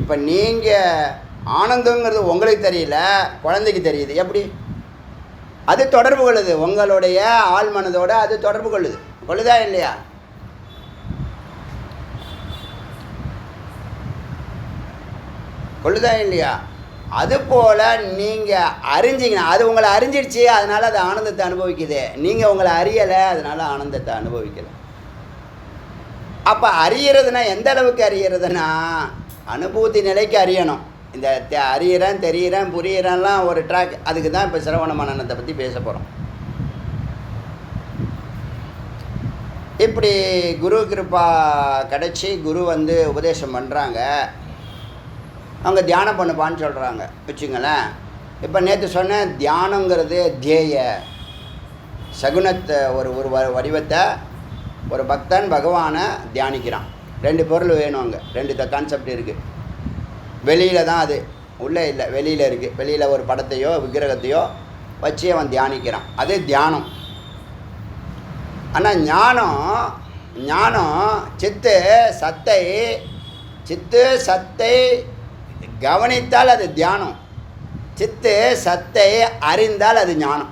இப்போ நீங்கள் ஆனந்தங்கிறது உங்களுக்கு தெரியல, குழந்தைக்கு தெரியுது. எப்படி? அது தொடர்பு கொள்ளுது, உங்களுடைய ஆள் மனதோடு அது தொடர்பு கொள்ளுதா இல்லையா? கொள்ளுதா இல்லையா? அதுபோல் நீங்கள் அறிஞ்சிங்கன்னா அது உங்களை அறிஞ்சிடுச்சு, அதனால் அது ஆனந்தத்தை அனுபவிக்குது. நீங்கள் உங்களை அறியலை, அதனால் ஆனந்தத்தை அனுபவிக்கலை. அப்போ அறியறதுனா எந்த அளவுக்கு அறியறதுன்னா அனுபூதி நிலைக்கு அறியணும். இந்த அறியிறேன், தெரியிறேன், புரியிறேன்லாம் ஒரு ட்ராக். அதுக்கு தான் இப்போ சிரவண மனனத்தை பற்றி பேச போகிறோம். இப்படி குரு கிருபா கிடச்சி குரு வந்து உபதேசம் பண்ணுறாங்க. அவங்க தியானம் பண்ணுப்பான்னு சொல்கிறாங்க வச்சுங்களேன். இப்போ நேற்று சொன்னேன், தியானங்கிறது தியேய சகுனத்தை ஒரு வடிவத்தை ஒரு பக்தன் பகவானை தியானிக்கிறான். 2 பொருள் வேணும் அங்கே. 2 கான்செப்ட் இருக்குது. வெளியில் தான் அது, உள்ளே இல்லை, வெளியில் இருக்குது. வெளியில் ஒரு படத்தையோ விக்கிரகத்தையோ வச்சு அவன் தியானிக்கிறான், அது தியானம். ஆனால் ஞானம் சித்து சத்தை கவனித்தால் அது தியானம். சித்து சத்தை அறிந்தால் அது ஞானம்.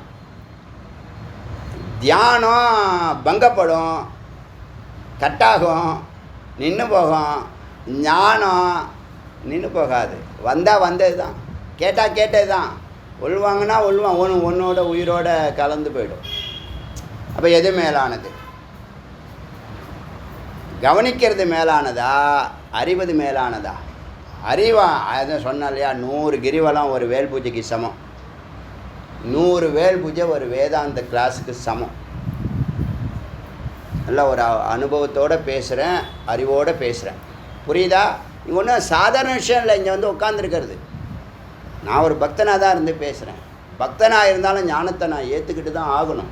தியானம் பங்கப்படும், கட்டாகும், நின்று போகும். ஞானம் நின்று போகாது, வந்தால் வந்தது தான், கேட்டது தான். உள்வாங்கன்னா உன்னோட உயிரோட கலந்து போயிடும். அப்போ எது மேலானது? கவனிக்கிறது மேலானதா, அறிவது மேலானதா? அறிவா அதை சொன்ன இல்லையா, 100 கிரிவலம் ஒரு வேல் பூஜைக்கு சமம். 100 வேல் பூஜை ஒரு வேதாந்த கிளாஸுக்கு சமம். நல்லா ஒரு அனுபவத்தோடு பேசுகிறேன், அறிவோடு பேசுகிறேன். புரியுதா? இங்கே ஒன்றும் சாதாரண விஷயம் இல்லை. இங்கே வந்து உட்காந்துருக்கிறது, நான் ஒரு பக்தனாக தான் இருந்து பேசுகிறேன். பக்தனாக இருந்தாலும் ஞானத்தை நான் ஏற்றுக்கிட்டு தான் ஆகணும்.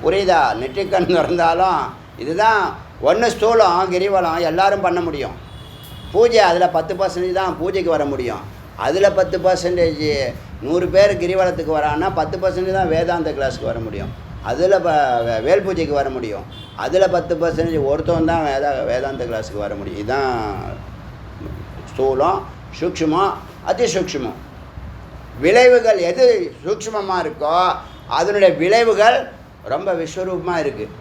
புரியுதா? நெற்றிக்கண் திறந்தாலும் இதுதான். ஒன்று ஸ்தூலம் கிரிவலம் எல்லோரும் பண்ண முடியும். பூஜை அதில் 10% தான் பூஜைக்கு வர முடியும். அதில் 10% 100 பேர் கிரிவலத்துக்கு வரான்னா 10% தான் வேதாந்த கிளாஸுக்கு வர முடியும். அதில் வேல் பூஜைக்கு வர முடியும். அதில் 10% ஒருத்தவன் தான் வேதாந்த கிளாஸுக்கு வர முடியும். இதுதான் ஸ்தூலம், சூக்ஷ்மம், அதிசூக்ஷ்மம். விளைவுகள் எது சூக்ஷ்மமாக இருக்கோ அதனுடைய விளைவுகள் ரொம்ப விஸ்வரூபமாக இருக்குது.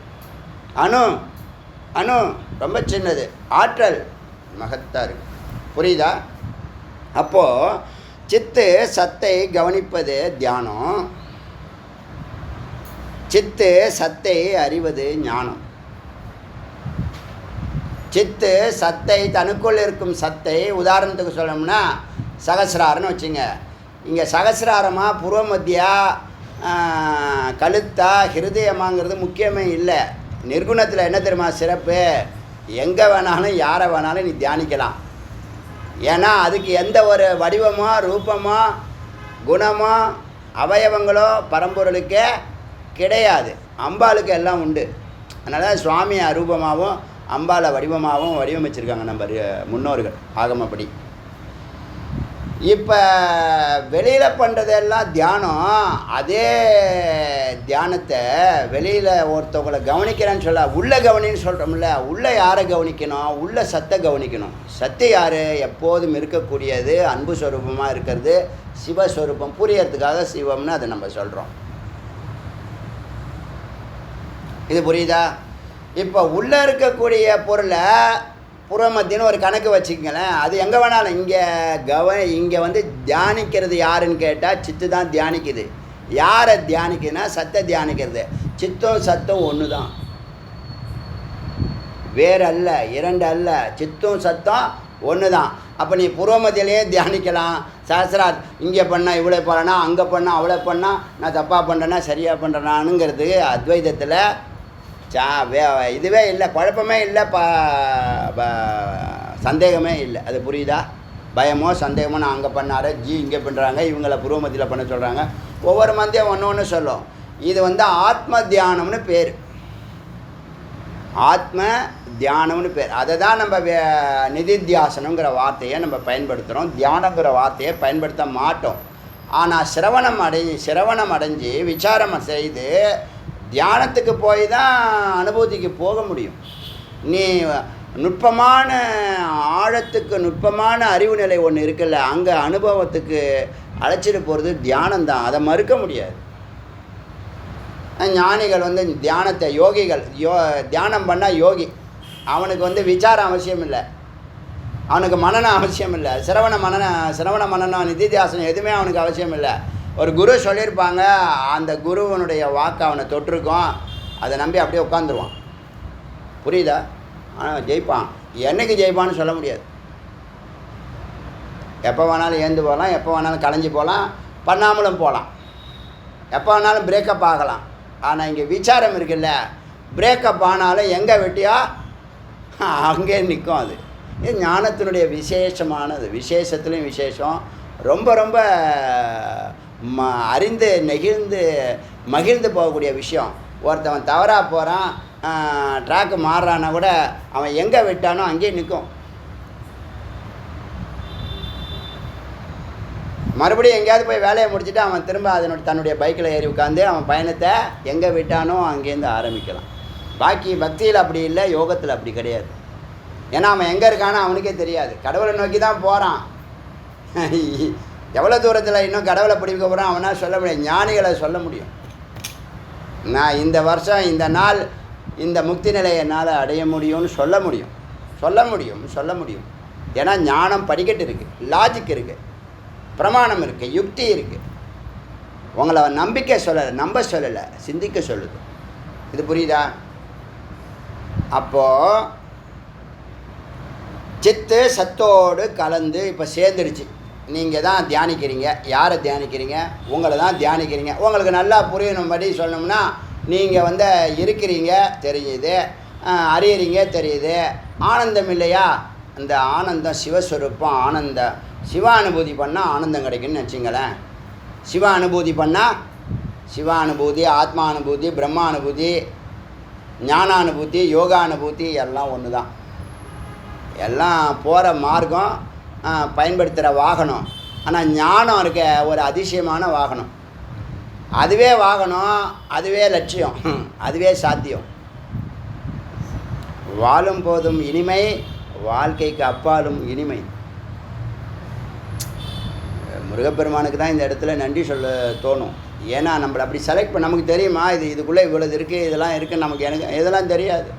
அணு ரொம்ப சின்னது, ஆற்றல் மகத்தாக இருக்குது. புரியுதா? அப்போது சித்து சத்தை கவனிப்பது தியானம், சித்து சத்தை அறிவது ஞானம். சித்து சத்தை தனக்குள் இருக்கும் சத்தை, உதாரணத்துக்கு சொல்லணும்னா சகசிராரன்னு வச்சுங்க. இங்கே சகசிராரமாக புருவமத்தியா கழுத்தா ஹிருதயமாங்கிறது முக்கியமே இல்லை. நிர்குணத்தில் என்ன தெரியுமா சிறப்பு? எங்கே வேணாலும் யாரை வேணாலும் நீ தியானிக்கலாம். ஏன்னா அதுக்கு எந்த ஒரு வடிவமோ ரூபமோ குணமோ அவயவங்களோ பரம்பொருளுக்கே கிடையாது. அம்பாளுக்கு எல்லாம் உண்டு. அதனால் சுவாமி அரூபமாகவும் அம்பாளை வடிவமாகவும் வடிவமைச்சிருக்காங்க நம்ம முன்னோர்கள் ஆகமப்படி. இப்போ வெளியில் பண்ணுறதெல்லாம் தியானம். அதே தியானத்தை வெளியில் ஒருத்தவங்களை கவனிக்கிறேன்னு சொல்ல, உள்ளே கவனின்னு சொல்கிறோம்ல. உள்ளே யாரை கவனிக்கணும்? உள்ள சத்தை கவனிக்கணும். சத்து யார்? எப்போதும் இருக்கக்கூடியது, அன்பு ஸ்வரூபமாக இருக்கிறது, சிவஸ்வரூபம். புரியறதுக்காக சிவம்னு அதை நம்ம சொல்கிறோம். இது புரியுதா? இப்போ உள்ளே இருக்கக்கூடிய பொருளை புறமத்தின்னு ஒரு கணக்கு வச்சுக்கங்களேன். அது எங்கே வேணாலும் இங்கே வந்து தியானிக்கிறது யாருன்னு கேட்டால் சித்து தான் தியானிக்குது. யாரை தியானிக்குதுன்னா சத்தை தியானிக்கிறது. சித்தம் சத்தம் ஒன்று தான், வேறு அல்ல, 2 அல்ல. சித்தம் சத்தம் ஒன்று தான். அப்போ நீ புறமத்திலேயே தியானிக்கலாம். சஹஸ்ரார் இங்கே பண்ணால் இவ்வளோ பண்ணனா, அங்கே பண்ணால் அவ்வளோ பண்ணால், நான் தப்பாக பண்ணுறேன்னா சரியாக பண்ணுறேனானுங்கிறது அத்வைதத்தில் இதுவே இல்லை, குழப்பமே இல்லை, சந்தேகமே இல்லை. அது புரியுதா? பயமோ சந்தேகமோ, நான் அங்கே பண்ணார இங்கே பண்ணுறாங்க, இவங்கள புருவமத்தியில் பண்ண சொல்கிறாங்க. ஒவ்வொரு மந்தியம் ஒன்று சொல்லும். இது ஆத்ம தியானம்னு பேர். ஆத்ம தியானம்னு பேர். அதை தான் நம்ம நிதித்தியாசனங்கிற வார்த்தையை நம்ம பயன்படுத்துகிறோம். தியானங்கிற வார்த்தையை பயன்படுத்த மாட்டோம். ஆனால் சிரவணம் அடைஞ்சு விசாரம் செய்து தியானத்துக்கு போய் தான் அனுபூதிக்கு போக முடியும். நீ நுட்பமான ஆழத்துக்கு நுட்பமான அறிவு நிலை ஒன்று இருக்குல்ல, அங்கே அனுபவத்துக்கு அழைச்சிட்டு போகிறது தியானம்தான். அதை மறுக்க முடியாது. ஞானிகள் தியானத்தை யோகிகள் தியானம் பண்ணால் யோகி. அவனுக்கு விசாரம் அவசியம் இல்லை, அவனுக்கு மனனம் அவசியம் இல்லை, சிரவண மனனம் நிதித்தியாசனம் எதுவுமே அவனுக்கு அவசியம் இல்லை. ஒரு குரு சொல்லியிருப்பாங்க, அந்த குருவனுடைய வாக்கு அவனை தொட்டிருக்கோம், அதை நம்பி அப்படியே உட்காந்துருவான். புரியுதா? ஆனால் ஜெயிப்பான். என்னைக்கு ஜெயிப்பான்னு சொல்ல முடியாது. எப்போ வேணாலும் ஏந்து போகலாம், எப்போ வேணாலும் கலைஞ்சி போகலாம், பண்ணாமலும் போகலாம், எப்போ வேணாலும் பிரேக்கப் ஆகலாம். ஆனால் இங்கே விசாரம் இருக்குல்ல, பிரேக்கப் ஆனாலும் எங்கே வெட்டியா அங்கே நிற்கும். அது இது ஞானத்தினுடைய விசேஷமானது. விசேஷத்துலேயும் விசேஷம். ரொம்ப ரொம்ப அறிந்து நெகிழ்ந்து மகிழ்ந்து போகக்கூடிய விஷயம். ஒருத்தவன் தவறாக போகிறான், ட்ராக்கு மாறுறான்னா கூட அவன் எங்கே விட்டானோ அங்கேயே நிற்கும். மறுபடியும் எங்கேயாவது போய் வேலையை முடிச்சுட்டு அவன் திரும்ப தன்னுடைய பைக்கில் ஏறி உட்காந்து அவன் பயணத்தை எங்கே விட்டானோ அங்கேருந்து ஆரம்பிக்கலாம். பாக்கி பக்தியில் அப்படி இல்லை, யோகத்தில் அப்படி கிடையாது. ஏன்னா அவன் எங்கே இருக்கானோ அவனுக்கே தெரியாது. கடவுளை நோக்கி தான் போகிறான். எவ்வளோ தூரத்தில் இன்னும் கடவுளை பிடிக்க போகிறான் அவனால் சொல்ல முடியாது. ஞானிகளை சொல்ல முடியும். நான் இந்த வருஷம் இந்த நாள் இந்த முக்தி நிலையை என்னால் அடைய முடியும்னு சொல்ல முடியும். ஏன்னா ஞானம் படிக்கட்டு இருக்குது, லாஜிக் இருக்குது, பிரமாணம் இருக்குது, யுக்தி இருக்குது. உங்களை நம்பிக்கை சொல்லலை, நம்ப சொல்லலை, சிந்திக்க சொல்லுது. இது புரியுதா? அப்போது சித்து சத்தோடு கலந்து இப்போ சேர்ந்துடுச்சு. நீங்கள் தான் தியானிக்கிறீங்க. யாரை தியானிக்கிறீங்க? உங்களை தான் தியானிக்கிறீங்க. உங்களுக்கு நல்லா புரியணும்படி சொல்லணும்னா, நீங்கள் இருக்கிறீங்க தெரியுது, அறியறீங்க தெரியுது. ஆனந்தம் இல்லையா? அந்த ஆனந்தம் சிவஸ்வரூபம். ஆனந்தம் சிவ அனுபூதி பண்ணால் ஆனந்தம் கிடைக்குன்னு வச்சுங்களேன். சிவ அனுபூதி பண்ணால் சிவானுபூதி, ஆத்மானுபூதி, பிரம்மானுபூதி, ஞானானுபூதி, யோகானுபூதி எல்லாம் ஒன்று தான். எல்லாம் போகிற மார்க்கம், பயன்படுத்துகிற வாகனம். ஆனால் ஞானம் இருக்க ஒரு அதிசயமான வாகனம். அதுவே வாகனம், அதுவே லட்சியம், அதுவே சாத்தியம். வாழும் போதும் இனிமை, வாழ்க்கைக்கு அப்பாலும் இனிமை. முருகப்பெருமானுக்கு தான் இந்த இடத்துல நன்றி சொல்ல தோணும். ஏன்னா நம்மளை அப்படி செலக்ட் பண்ண நமக்கு தெரியுமா, இதுக்குள்ளே இவ்வளவு இருக்குது, இதெல்லாம் இருக்குன்னு எனக்கு இதெல்லாம் தெரியாது.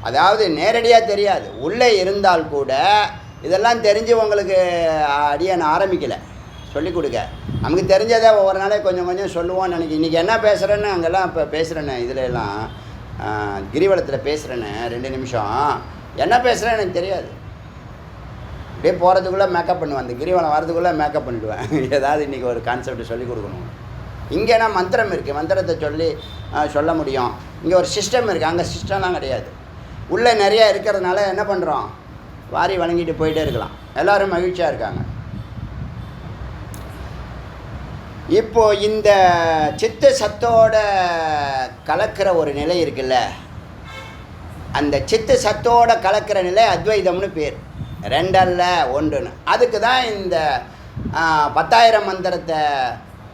அதாவது நேரடியாக தெரியாது. உள்ளே இருந்தால் கூட இதெல்லாம் தெரிஞ்சு உங்களுக்கு நான் ஆரம்பிக்கலை சொல்லிக் கொடுக்க. நமக்கு தெரிஞ்சதை ஒவ்வொரு நாளே கொஞ்சம் கொஞ்சம் சொல்லுவோன்னு நினைக்கிறேன். இன்றைக்கி என்ன பேசுகிறேன்னு அங்கெல்லாம் இப்போ பேசுகிறேன்னு, இதில் எல்லாம் கிரிவலத்தில் பேசுகிறேன்னு 2 நிமிஷம் என்ன பேசுகிறேன்னு எனக்கு தெரியாது. அப்படியே போகிறதுக்குள்ளே மேக்கப் பண்ணுவேன். அந்த கிரிவலம் வரதுக்குள்ளே மேக்கப் பண்ணிவிடுவேன். ஏதாவது இன்றைக்கி ஒரு கான்செப்ட் சொல்லிக் கொடுக்கணும். இங்கேனா மந்திரம் இருக்குது, மந்திரத்தை சொல்ல முடியும். இங்கே ஒரு சிஸ்டம் இருக்குது, அங்கே சிஸ்டம்லாம் கிடையாது. உள்ளே நிறையா இருக்கிறதுனால என்ன பண்ணுறோம், வாரி வணங்கிட்டு போயிட்டே இருக்கலாம். எல்லோரும் மகிழ்ச்சியாக இருக்காங்க. இப்போது இந்த சித்து சத்தோட கலக்கிற ஒரு நிலை இருக்குல்ல, அந்த சித்து சத்தோட கலக்கிற நிலை அத்வைதம்னு பேர். 2 அல்ல 1ன்னு. அதுக்கு தான் இந்த 10,000 மந்திரத்தை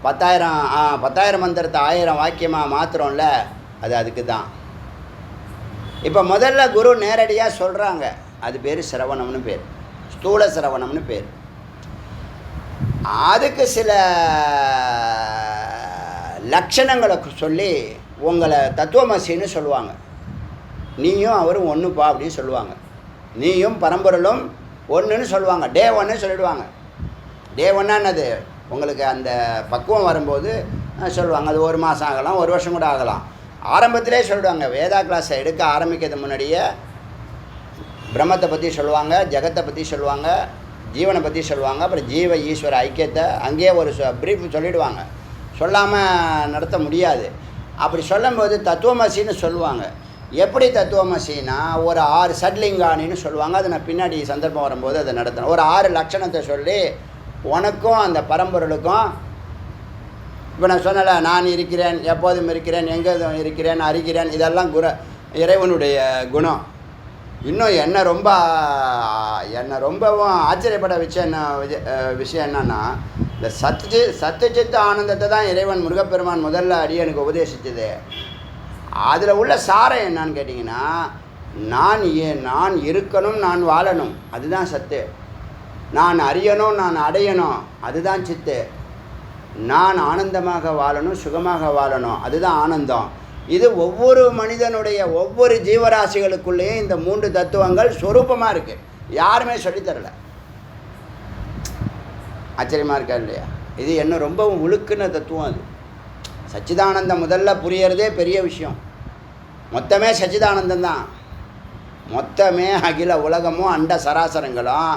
10,000 மந்திரத்தை 1000 வாக்கியமாக மாத்திரம்ல, அதுக்கு தான். இப்போ முதல்ல குரு நேரடியாக சொல்கிறாங்க, அது பேர் சிரவணம்னு பேர், ஸ்தூல சிரவணம்னு பேர். அதுக்கு சில லட்சணங்களை சொல்லி உங்களை தத்துவமசின்னு சொல்லுவாங்க. நீயும் அவரும் ஒன்றுப்பா அப்படின்னு சொல்லுவாங்க. நீயும் பரம்பொருளும் ஒன்றுன்னு சொல்லுவாங்க. டே 1 சொல்லிடுவாங்க. டே 1 என்னது, உங்களுக்கு அந்த பக்குவம் வரும்போது சொல்லுவாங்க. அது 1 மாதம் ஆகலாம், 1 வருஷம் கூட ஆகலாம். ஆரம்பத்திலே சொல்லிடுவாங்க. வேதா கிளாஸை எடுக்க ஆரம்பிக்கிறது முன்னாடியே பிரம்மத்தை பற்றி சொல்லுவாங்க, ஜெகத்தை பற்றி சொல்லுவாங்க, ஜீவனை பற்றி சொல்லுவாங்க. அப்புறம் ஜீவ ஈஸ்வர ஐக்கியத்தை அங்கேயே ஒரு ப்ரீஃப் சொல்லிவிடுவாங்க. சொல்லாமல் நடத்த முடியாது. அப்படி சொல்லும்போது தத்துவமசின்னு சொல்லுவாங்க. எப்படி தத்துவமசின்னா, ஒரு 6 சட்லிங்கானின்னு சொல்லுவாங்க. அது நான் பின்னாடி சந்தர்ப்பம் வரும்போது அதை நடத்தணும். ஒரு 6 லட்சணத்தை சொல்லி உனக்கும் அந்த பரம்பொருளுக்கும் இப்போ நான் சொன்னல, நான் இருக்கிறேன், எப்போதும் இருக்கிறேன், எங்கேதும் இருக்கிறேன், அறிகிறேன், இதெல்லாம் இறைவனுடைய குணம். இன்னும் என்னை ரொம்பவும் ஆச்சரியப்பட விஷயம் என்னன்னா, இந்த சத்துச்சித்த ஆனந்தத்தை தான் இறைவன் முருகப்பெருமான் முதல்ல அடியனுக்கு உபதேசித்தது. அதில் உள்ள சாரம் என்னான்னு கேட்டிங்கன்னா, நான் இருக்கணும், நான் வாழணும், அதுதான் சத்து. நான் அறியணும், நான் அடையணும், அதுதான் சித்து. நான் ஆனந்தமாக வாழணும், சுகமாக வாழணும், அதுதான் ஆனந்தம். இது ஒவ்வொரு மனிதனுடைய ஒவ்வொரு ஜீவராசிகளுக்குள்ளேயும் இந்த 3 தத்துவங்கள் சொரூபமாக இருக்குது. யாருமே சொல்லித்தரல. ஆச்சரியமாக இருக்கா இல்லையா? இது என்ன ரொம்பவும் உழுக்குன தத்துவம். அது சச்சிதானந்தம் முதல்ல புரியறதே பெரிய விஷயம். மொத்தமே சச்சிதானந்தம் தான். மொத்தமே அகில உலகமும் அண்ட சராசரங்களும்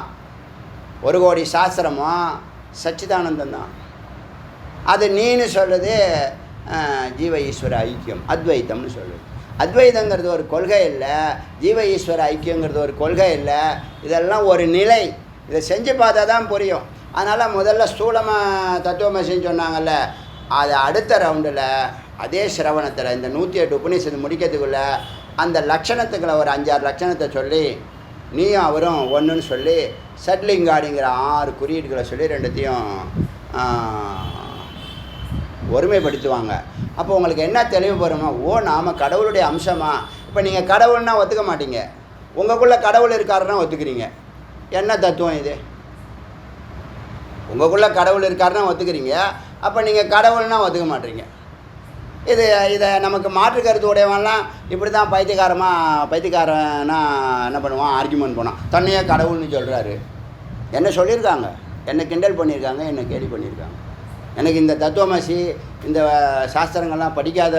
1 கோடி சாஸ்திரமும் சச்சிதானந்தம் தான். அது நீன்னு சொல்லுது ஜீவ ஈஸ்வர ஐக்கியம், அத்வைத்தம்னு சொல்லுது. அத்வைதங்கிறது ஒரு கொள்கை இல்லை, ஜீவ ஈஸ்வர ஐக்கியங்கிறது ஒரு கொள்கை இல்லை. இதெல்லாம் ஒரு நிலை. இதை செஞ்சு பார்த்தா தான் புரியும். அதனால் முதல்ல ஸ்தூலமாக தத்துவமசின்னு சொன்னாங்கல்ல, அது அடுத்த ரவுண்டில் அதே சிரவணத்தில் இந்த 108 உபநிஷத்து முடிக்கிறதுக்குள்ளே அந்த லட்சணத்துக்களை ஒரு 5-6 லட்சணத்தை சொல்லி நீயும் அவரும் ஒன்றுன்னு சொல்லி சட்லிங்காடிங்கிற 6 குறியீடுகளை சொல்லி 2த்தையும் ஒருமைப்படுத்துவாங்க. அப்போ உங்களுக்கு என்ன தெளிவு வருமா? நாம் கடவுளுடைய அம்சமா? இப்போ நீங்கள் கடவுள்னா ஒத்துக்க மாட்டீங்க, உங்களுக்குள்ளே கடவுள் இருக்காருன்னா ஒத்துக்கிறீங்க. என்ன தத்துவம் இது? உங்களுக்குள்ளே கடவுள் இருக்காருன்னா ஒத்துக்கிறீங்க, அப்போ நீங்கள் கடவுள்னா ஒத்துக்க மாட்டீங்க. இதை நமக்கு மாற்று கருத்து உடையவன்லாம் இப்படி தான் பைத்தியக்காரனா என்ன பண்ணுவான், ஆர்கியூமெண்ட் போனான், தன்னையே கடவுள்னு சொல்கிறாரு. என்ன சொல்லியிருக்காங்க, என்னை கிண்டல் பண்ணியிருக்காங்க, என்னை கேலி பண்ணியிருக்காங்க. எனக்கு இந்த தத்துவமசி இந்த சாஸ்திரங்கள்லாம் படிக்காத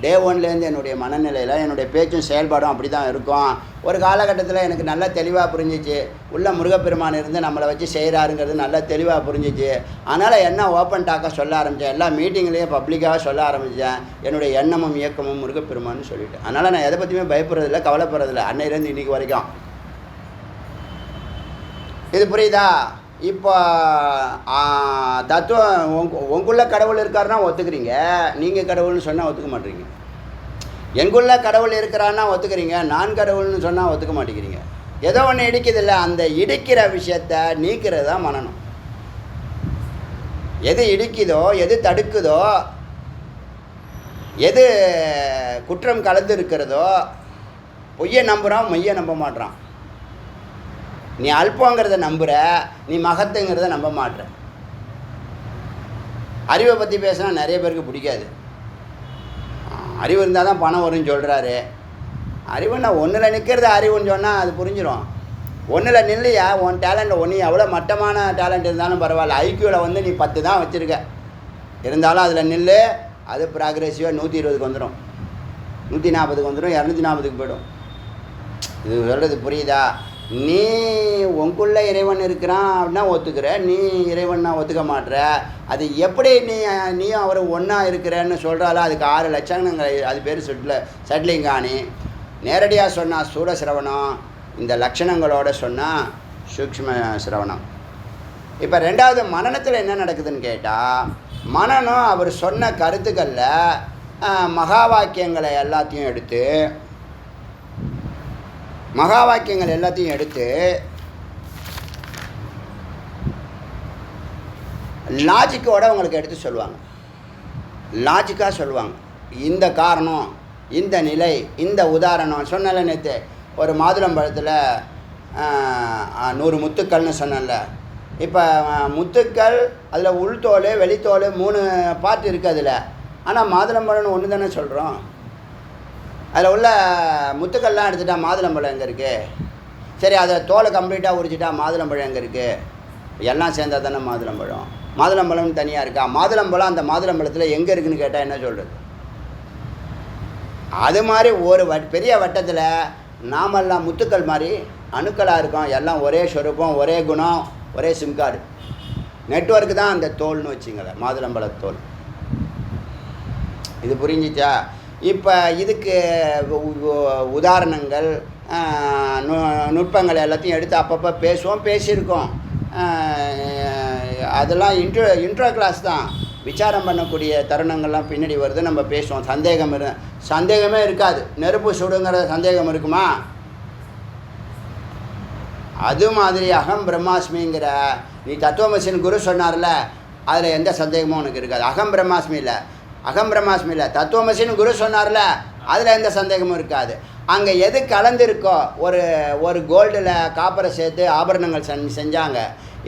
டே 1லேருந்து என்னுடைய மனநிலையில் என்னுடைய பேச்சும் செயல்பாடும் அப்படி தான் இருக்கும். ஒரு காலகட்டத்தில் எனக்கு நல்லா தெளிவாக புரிஞ்சிச்சு, உள்ள முருகப்பெருமான் இருந்து நம்மளை வச்சு செய்கிறாருங்கிறது நல்லா தெளிவாக புரிஞ்சிச்சு. அதனால் என்ன ஓப்பன் டாக்காக சொல்ல ஆரம்பித்தேன், எல்லா மீட்டிங்லேயும் பப்ளிக்காக சொல்ல ஆரம்பித்தேன். என்னுடைய எண்ணமும் இயக்கமும் முருகப்பெருமான்னு சொல்லிவிட்டேன். அதனால் நான் எதை பற்றியுமே பயப்படுறதில்லை, கவலைப்படுறதில்லை, அன்னையிலேருந்து இன்றைக்கி வரைக்கும். இது புரியுதா? இப்போ தத்துவம் உங்களுக்குள்ள கடவுள் இருக்காருன்னா ஒத்துக்கிறீங்க, நீங்கள் கடவுள்னு சொன்னால் ஒத்துக்க மாட்டீங்க. எங்குள்ள கடவுள் இருக்கிறான்னா ஒத்துக்கிறீங்க, நான் கடவுள்னு சொன்னால் ஒத்துக்க மாட்டேங்கிறீங்க. ஏதோ ஒன்று இடிக்குதில்ல, அந்த இடிக்கிற விஷயத்தை நீக்கிறது தான் மனனம். எது இடிக்குதோ, எது தடுக்குதோ, எது குற்றம் கலந்து இருக்கிறதோ, பொய்யை நம்புகிறான், மையை நம்ப மாட்றான். நீ அல்பங்கிறத நம்புகிற, நீ மகத்துங்கிறத நம்ப மாட்ற. அறிவை பற்றி பேசினா நிறைய பேருக்கு பிடிக்காது. அறிவு இருந்தால் தான் பணம் வரும்னு சொல்கிறாரு. அறிவுன்னா ஒன்றில் நிற்கிறது அறிவுன்னு சொன்னால் அது புரிஞ்சிடும். ஒன்றில் நில்லையா, உன் டேலண்ட் ஒன்று எவ்வளோ மட்டமான டேலண்ட் இருந்தாலும் பரவாயில்ல, ஐக்கியூவில் வந்து நீ 10 தான் வச்சுருக்க, இருந்தாலும் அதில் நில்லு. அது ப்ராக்ரெசிவாக 120க்கு வந்துடும், 140க்கு வந்துடும், 240க்கு போய்டும். இது சொல்கிறது புரியுதா? நீ உங்களுக்குள்ள இறைவன் இருக்கிறான் அப்படின்னா ஒத்துக்கிற, நீ இறைவன்னா ஒத்துக்க மாட்டுற. அது எப்படி நீயும் அவரும் ஒன்றா இருக்கிறேன்னு சொல்கிறாலும் அதுக்கு 6 லட்சணங்கள். அது பேர் சட்லிங்காணி. நேரடியாக சொன்னால் ஸ்தூல சிரவணம், இந்த லட்சணங்களோடு சொன்னால் சூக்ஷ்ம சிரவணம். இப்போ 2வது மனனத்தில் என்ன நடக்குதுன்னு கேட்டால், மனனம் அவர் சொன்ன கருத்துக்களில் மகா வாக்கியங்களை எல்லாத்தையும் எடுத்து லாஜிக்கோட உங்களுக்கு எடுத்து சொல்லுவாங்க. லாஜிக்காக சொல்லுவாங்க. இந்த காரணம், இந்த நிலை, இந்த உதாரணம் சொன்னல. நேற்று ஒரு மாதுளம்பழத்தில் 100 முத்துக்கள்னு சொன்னல. இப்போ முத்துக்கள் அதில் உள்தோல் வெளித்தோல் 3 பார்ட் இருக்குது அதில். ஆனால் மாதுளம்பழம்னு ஒன்று தானே சொல்கிறோம். அதில் உள்ள முத்துக்கள்லாம் எடுத்துட்டா மாதுளம்பழம் எங்கே இருக்குது? சரி, அதை தோலை கம்ப்ளீட்டாக உரிச்சிட்டா மாதுளம்பழம் எங்கே இருக்குது? எல்லாம் சேர்ந்தால் தானே மாதுளம்பழம். மாதுளம்பழம்னு தனியாக இருக்கா? மாதுளம்பழம் அந்த மாதுளம்பழத்தில் எங்கே இருக்குதுன்னு கேட்டால் என்ன சொல்கிறது? அது மாதிரி ஒரு பெரிய வட்டத்தில் நாமெல்லாம் முத்துக்கள் மாதிரி அணுக்களாக இருக்கோம். எல்லாம் ஒரே சொரூபம், ஒரே குணம், ஒரே சிம் கார்டு நெட்வொர்க்கு தான் அந்த தோல்னு வச்சுங்களேன், மாதுளம்பழத்தோல். இது புரிஞ்சிச்சா? இப்போ இதுக்கு உதாரணங்கள் நுட்பங்கள் எல்லாத்தையும் எடுத்து அப்பப்போ பேசியிருக்கோம். அதெல்லாம் இன்ட்ரோ கிளாஸ் தான். விசாரம் பண்ணக்கூடிய தருணங்கள்லாம் பின்னாடி வருது, நம்ம பேசுவோம். சந்தேகமே இருக்காது. நெருப்பு சுடுங்கிற சந்தேகம் இருக்குமா? அது மாதிரி அகம் பிரம்மாஸ்மிங்கிற நீ தத்துவமசின்னு குரு சொன்னார்ல, அதில் எந்த சந்தேகமும் உனக்கு இருக்காது. அகம் பிரம்மாஸ்மி இல்லை தத்துவமசின்னு குரு சொன்னார்ல, அதில் எந்த சந்தேகமும் இருக்காது. அங்கே எது கலந்துருக்கோ, ஒரு கோல்டில் காப்பரை சேர்த்து ஆபரணங்கள் செஞ்சாங்க.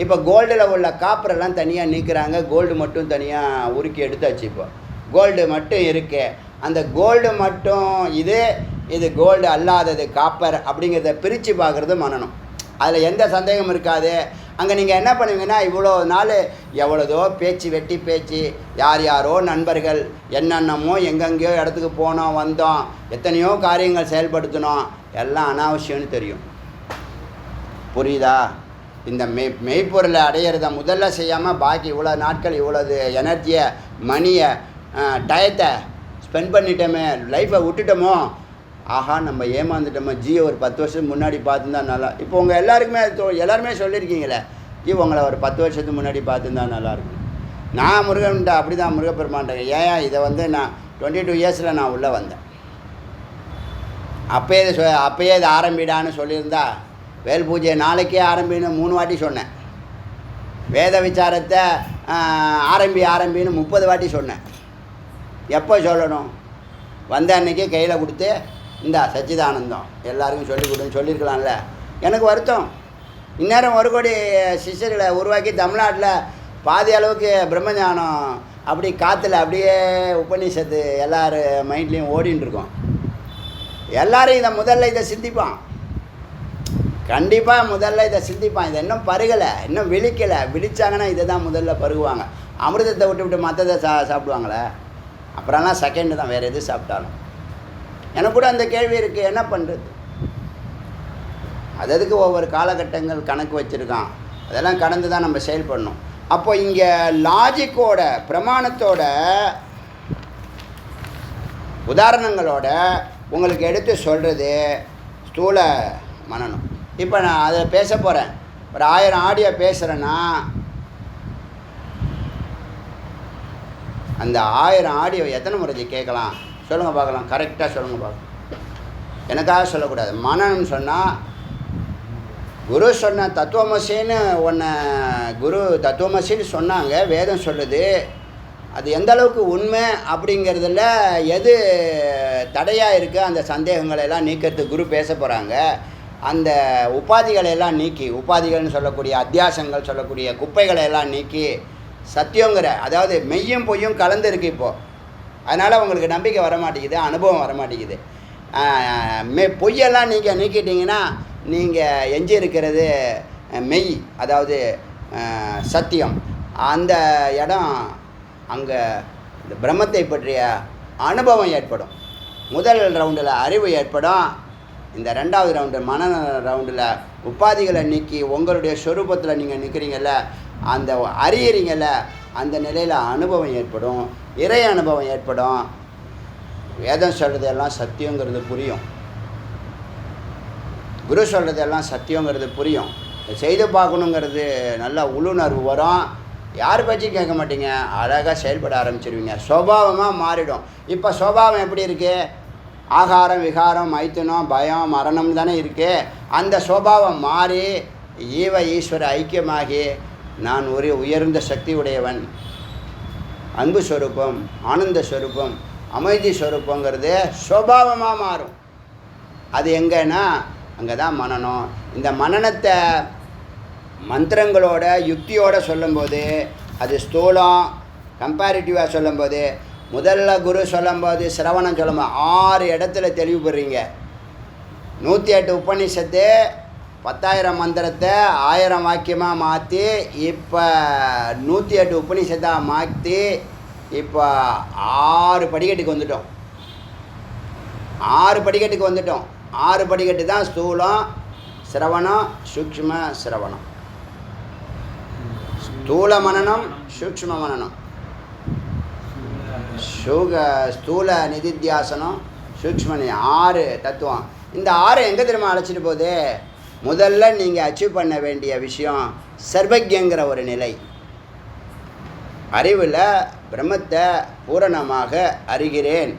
இப்போ கோல்டில் உள்ள காப்பரெல்லாம் தனியாக நீக்கிறாங்க, கோல்டு மட்டும் தனியாக உருக்கி எடுத்தாச்சு. இப்போ கோல்டு மட்டும் இருக்கு. அந்த கோல்டு மட்டும் இது கோல்டு அல்லாதது காப்பர் அப்படிங்கிறத பிரித்து பார்க்குறது மனனம். அதில் எந்த சந்தேகம் இருக்காது. அங்கே நீங்கள் என்ன பண்ணுவீங்கன்னா, இவ்வளோ நாள் எவ்வளோதோ வெட்டி பேச்சு, யாரோ நண்பர்கள் என்னென்னமோ எங்கெங்கேயோ இடத்துக்கு போனோம் வந்தோம், எத்தனையோ காரியங்கள் செயல்படுத்தினோம், எல்லாம் அனாவசியம்னு தெரியும். புரியுதா? இந்த மெய்ப்பொருளை அடையிறத முதல்ல செய்யாமல் பாக்கி இவ்வளோ நாட்கள் இவ்வளோது எனர்ஜியை, மணியை, டயத்தை ஸ்பெண்ட் பண்ணிட்டோமே, லைஃப்பை விட்டுட்டோமோ, ஆஹா நம்ம ஏமாந்துட்டோமா, ஒரு 10 வருஷத்துக்கு முன்னாடி பார்த்துருந்தா நல்லா. இப்போ உங்கள் எல்லாருமே சொல்லியிருக்கீங்களே, உங்களை ஒரு 10 வருஷத்துக்கு முன்னாடி பார்த்துருந்தா நல்லாயிருக்கும். நான் முருகன்ட்ட அப்படி தான் முருகப்பெருமான்ட்டேன். ஏன் இதை நான் 22 இயர்ஸில் நான் உள்ளே வந்தேன். அப்பயே இதை ஆரம்பிடான்னு சொல்லியிருந்தா, வேல் பூஜை நாளைக்கே ஆரம்பின்னு 3 வாட்டி சொன்னேன். வேத விசாரத்தை ஆரம்பின்னு 30 வாட்டி சொன்னேன். எப்போ சொல்லணும்? வந்த அன்றைக்கே கையில் கொடுத்து இந்தா சச்சிதானந்தம் எல்லாருக்கும் சொல்லியிருக்கலாம்ல. எனக்கு வருத்தம். இந்நேரம் 1 கோடி சிஷ்யர்களை உருவாக்கி தமிழ்நாட்டில் பாதி அளவுக்கு பிரம்மஞானம் அப்படி காற்றுல அப்படியே உபநிஷத்து எல்லார் மைண்ட்லேயும் ஓடின்னு இருக்கோம். எல்லோரும் முதல்ல இதை சிந்திப்பான். கண்டிப்பாக முதல்ல இதை சிந்திப்பான். இதை இன்னும் பருகலை, இன்னும் விழிக்கலை. விழிச்சாங்கன்னா இதை தான் முதல்ல பருகுவாங்க. அமிர்தத்தை விட்டு மற்றதை சாப்பிடுவாங்களே. அப்புறம்லாம் செகண்டு தான், வேறு எது சாப்பிட்டாலும். எனக்கு கூட அந்த கேள்வி இருக்குது, என்ன பண்ணுறது? அதுக்கு ஒவ்வொரு காலகட்டங்கள் கணக்கு வச்சுருக்கான். அதெல்லாம் கடந்து தான் நம்ம செயல்படணும். அப்போ இங்கே லாஜிக்கோட, பிரமாணத்தோட, உதாரணங்களோட உங்களுக்கு எடுத்து சொல்கிறது ஸ்தூல மனனம். இப்போ நான் அதை பேச போகிறேன். ஒரு 1000 ஆடியோ பேசுகிறேன்னா, அந்த 1000 ஆடியோ எத்தனை முறைக்கு கேட்கலாம் சொல்லுங்கள் பார்க்கலாம். கரெக்டாக சொல்லுங்கள் பார்க்கலாம். எனக்காக சொல்லக்கூடாது. மனன்னு சொன்னால், குரு சொன்ன தத்துவமசின்னு குரு தத்துவமசின்னு சொன்னாங்க, வேதம் சொல்லுது. அது எந்த அளவுக்கு உண்மை அப்படிங்கிறதுல எது தடையாக இருக்குது, அந்த சந்தேகங்களெல்லாம் நீக்கிறதுக்கு குரு பேச போகிறாங்க. அந்த உபாதிகளெல்லாம் நீக்கி, உபாதிகள்னு சொல்லக்கூடிய அத்தியாசங்கள் சொல்லக்கூடிய குப்பைகளை எல்லாம் நீக்கி சத்தியங்கிற, அதாவது மெய்யும் பொய்யும் கலந்துருக்கு இப்போது. அதனால் உங்களுக்கு நம்பிக்கை வரமாட்டேங்குது, அனுபவம் வரமாட்டேங்குது. பொய்யெல்லாம் நீங்கள் நீக்கிட்டீங்கன்னா நீங்கள் எஞ்சி இருக்கிறது மெய், அதாவது சத்தியம். அந்த இடம் அங்கே இந்த பிரம்மத்தை பற்றிய அனுபவம் ஏற்படும். முதல் ரவுண்டில் அறிவு ஏற்படும். இந்த 2வது ரவுண்டு மனன ரவுண்டில் உபாதிகளை நீக்கி உங்களுடைய ஸ்வரூபத்தில் நீங்கள் நிற்கிறீங்கல்ல, அந்த அறியறீங்கல்ல, அந்த நிலையில் அனுபவம் ஏற்படும், இறை அனுபவம் ஏற்படும். வேதம் சொல்கிறதெல்லாம் சத்தியங்கிறது புரியும், குரு சொல்கிறதெல்லாம் சத்தியங்கிறது புரியும். செய்து பார்க்கணுங்கிறது நல்லா உள்ளுணர்வு வரும். யார் பற்றியும் கேட்க மாட்டீங்க, அழகாக செயல்பட ஆரம்பிச்சிருவீங்க. சுபாவமாக மாறிடும். இப்போ சுபாவம் எப்படி இருக்குது? ஆகாரம், விகாரம், மைத்துனம், பயம், மரணம் தானே இருக்குது. அந்த சுபாவம் மாறி ஈஸ்வர ஐக்கியமாகி நான் ஒரு உயர்ந்த சக்தி உடையவன், அன்பு ஸ்வரூபம், ஆனந்த ஸ்வரூபம், அமைதி ஸ்வரூபங்கிறது சுபாவமாக மாறும். அது எங்கன்னா அங்கே தான் மனனம். இந்த மனனத்தை மந்திரங்களோட யுக்தியோடு சொல்லும்போது அது ஸ்தூலம். கம்பேரிட்டிவாக சொல்லும்போது, முதல்ல குரு சொல்லும்போது, சிரவணம் சொல்லும்போது 6 இடத்துல தெளிவுபடுறீங்க. 108 உபநிஷத்து 10,000 மந்திரத்தை 1000 வாக்கியமாக மாற்றி, இப்போ 108 உபநிஷத்தாக மாற்றி, இப்போ 6 படிக்கட்டுக்கு வந்துட்டோம். 6 படிக்கட்டுக்கு வந்துட்டோம். 6 படிக்கட்டு தான் ஸ்தூலம், சிரவணம், சூக்ஷ்ம சிரவணம். ஸ்தூல மனனம், சூக்ஷ்ம மனனம், ஸ்தூல நிதித்தியாசனம், சூக்ஷ்ம 6 தத்துவம். இந்த 6 எங்கே திரும்ப அழைச்சிட்டு போகுது? முதல்ல நீங்கள் அச்சீவ் பண்ண வேண்டிய விஷயம் சர்வஜ்யங்கிற ஒரு நிலை. அறிவில் பிரம்மத்தை பூரணமாக அறிகிறேன்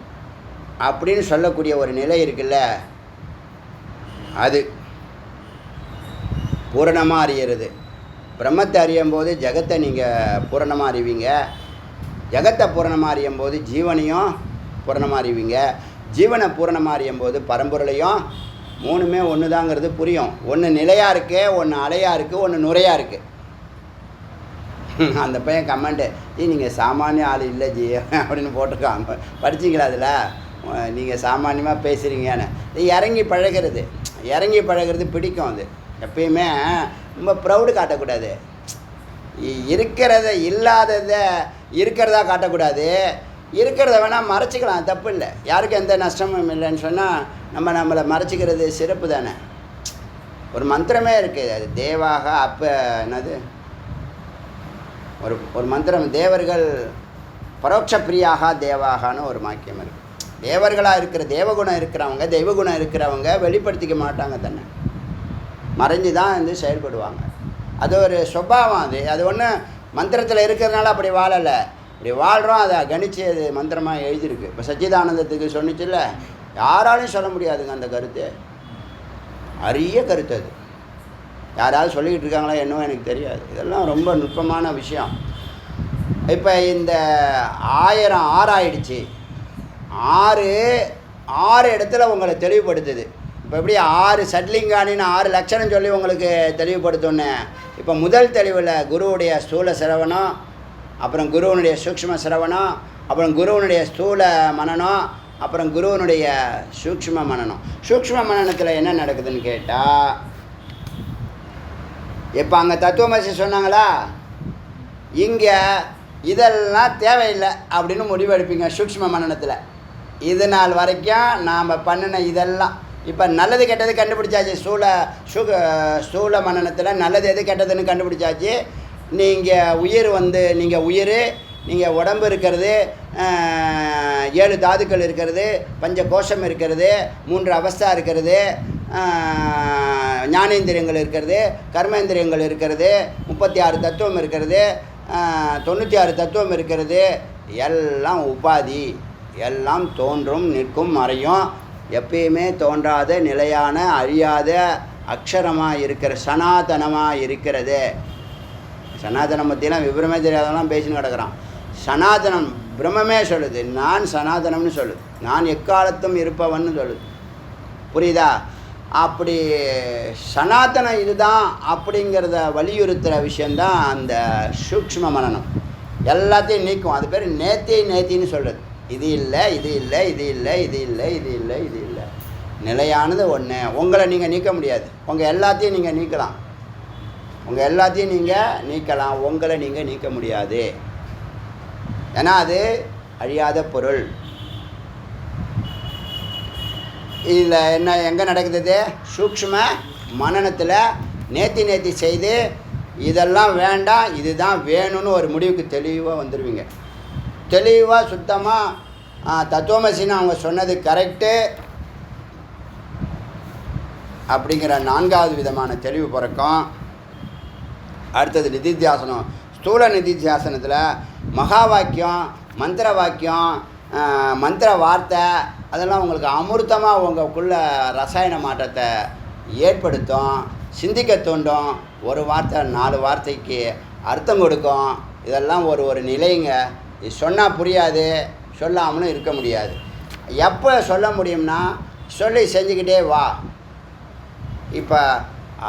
அப்படின்னு சொல்லக்கூடிய ஒரு நிலை இருக்குல்ல, அது பூரணமாக அறியறது. பிரம்மத்தை அறியும் போது ஜகத்தை நீங்கள் பூரணமாக அறிவீங்க, ஜகத்தை பூரணமாக அறியும் போது ஜீவனையும் பூரணமாக அறிவீங்க, ஜீவனை பூரணமாக அறியும் போது பரம்பொருளையும். மூணுமே ஒன்று தாங்கிறது புரியும். ஒன்று நிலையாக இருக்குது, ஒன்று அலையாக இருக்குது, ஒன்று நுரையாக இருக்குது. அந்த பையன் கமெண்ட்டு, நீங்கள் சாமானிய ஆள் இல்லை ஜி அப்படின்னு போட்டிருக்காங்க. படிச்சிங்களா அதில்? நீங்கள் சாமானியமாக பேசுகிறீங்கன்னு. இறங்கி பழகிறது பிடிக்கும். அது எப்பயுமே ரொம்ப ப்ரௌடு காட்டக்கூடாது. இருக்கிறத இல்லாததை இருக்கிறதா காட்டக்கூடாது. இருக்கிறத வேணால் மறைச்சிக்கலாம், தப்பு இல்லை. யாருக்கும் எந்த நஷ்டமும் இல்லைன்னு சொன்னால் நம்மளை மறைச்சிக்கிறது சிறப்பு தானே. ஒரு மந்திரமே இருக்குது, அது தேவாக. அப்போ என்னது ஒரு மந்திரம், தேவர்கள் பரோட்ச பிரியாக தேவாகான்னு ஒரு வாக்கியம் இருக்குது. தேவர்களாக இருக்கிற தேவகுணம் இருக்கிறவங்க, தெய்வகுணம் இருக்கிறவங்க வெளிப்படுத்திக்க மாட்டாங்க, தன்னை மறைஞ்சு தான் செயல்படுவாங்க. அது ஒரு சுபாவம். அது ஒன்று மந்திரத்தில் இருக்கிறதுனால அப்படி வாழலை, இப்படி வாழ்கிறோம். அதை கணிச்சு அது மந்திரமாக எழுதியிருக்கு. இப்போ சச்சிதானந்தத்துக்கு சொன்னிச்சுல்ல, யாராலையும் சொல்ல முடியாதுங்க அந்த கருத்து. அரிய கருத்து அது. யாராவது சொல்லிக்கிட்டு இருக்காங்களா என்னவோ எனக்கு தெரியாது. இதெல்லாம் ரொம்ப நுட்பமான விஷயம். இப்போ இந்த 1000 6 ஆயிடுச்சு. 6 இடத்துல உங்களை தெளிவுபடுத்துது. இப்போ எப்படி 6 சட்லிங்கானின்னு 6 லட்சணம் சொல்லி உங்களுக்கு தெளிவுபடுத்தோன்னு, இப்போ முதல் தெளிவில் குருவுடைய ஸ்தூல சிரவணம், அப்புறம் குருவனுடைய சூக்ஷ்ம சிரவணம், அப்புறம் குருவனுடைய ஸ்தூல மனனம், அப்புறம் குருவனுடைய சூக்ஷ்ம மனனம். சூக்ஷ்ம மனனத்தில் என்ன நடக்குதுன்னு கேட்டால், இப்போ அங்கே தத்துவமசி சொன்னாங்களா, இங்கே இதெல்லாம் தேவையில்லை அப்படின்னு முடிவெடுப்பீங்க சூக்ஷ்ம மனனத்தில். இது நாள் வரைக்கும் நாம் பண்ணின இதெல்லாம் இப்போ நல்லது கெட்டது கண்டுபிடிச்சாச்சு. ஸ்தூல மனனத்தில் நல்லது எது கெட்டதுன்னு கண்டுபிடிச்சாச்சு. நீங்கள் உயிர், நீங்கள் உடம்பு இருக்கிறது, 7 தாதுக்கள் இருக்கிறது, பஞ்ச கோஷம் இருக்கிறது, 3 அவஸ்தா இருக்கிறது, ஞானேந்திரியங்கள் இருக்கிறது, கர்மேந்திரியங்கள் இருக்கிறது, 36 தத்துவம் இருக்கிறது, 96 தத்துவம் இருக்கிறது. எல்லாம் உபாதி, எல்லாம் தோன்றும் நிற்கும் மறையும். எப்பயுமே தோன்றாத நிலையான அழியாத அக்ஷரமாக இருக்கிற சனாதனமாக இருக்கிறது. சனாதனம் பற்றிலாம் விவரமே தெரியாதெல்லாம் பேசின்னு கிடக்கிறான். சனாதனம் பிரம்மமே சொல்லுது, நான் சனாதனம்னு சொல்லுது, நான் எக்காலத்தும் இருப்பவன்னு சொல்லுது. புரியுதா? அப்படி சனாதனம் இதுதான் அப்படிங்கிறத வலியுறுத்துகிற விஷயந்தான் அந்த சூக்ஷ்ம மனனம். எல்லாத்தையும் நீக்கும். அது பேர் நேத்தின்னு சொல்லுது. இது இல்லை, இது இல்லை, இது இல்லை, இது இல்லை, இது இல்லை, இது இல்லை. நிலையானது ஒன்று. உங்களை நீங்கள் நீக்க முடியாது. உங்கள் எல்லாத்தையும் நீங்கள் நீக்கலாம், உங்களை நீங்கள் நீக்க முடியாது. ஏன்னா அது அழியாத பொருள். இதில் என்ன எங்கே நடக்குது? சூக்ஷ்ம மனனத்தில் நேத்தி செய்து இதெல்லாம் வேண்டாம், இதுதான் வேணும்னு ஒரு முடிவுக்கு தெளிவாக வந்துடுவீங்க. தெளிவாக சுத்தமாக தத்துவமசின்னு அவங்க சொன்னது கரெக்டு அப்படிங்கிற 4வது விதமான தெளிவு பிறக்கும். அடுத்தது நிதித்தியாசனம். ஸ்தூல நிதித்தியாசனத்தில் மகா வாக்கியம், மந்திர வாக்கியம், மந்திர வார்த்தை அதெல்லாம் உங்களுக்கு அமிர்தமாக உங்களுக்குள்ள ரசாயன மாற்றத்தை ஏற்படுத்தும், சிந்திக்க தூண்டும். ஒரு வார்த்தை 4 வார்த்தைக்கு அர்த்தம் கொடுக்கும். இதெல்லாம் ஒரு நிலைங்க. இது சொன்னால் புரியாது, சொல்லாமலும் இருக்க முடியாது. எப்போ சொல்ல முடியும்னா சொல்லி செஞ்சுக்கிட்டே வா. இப்போ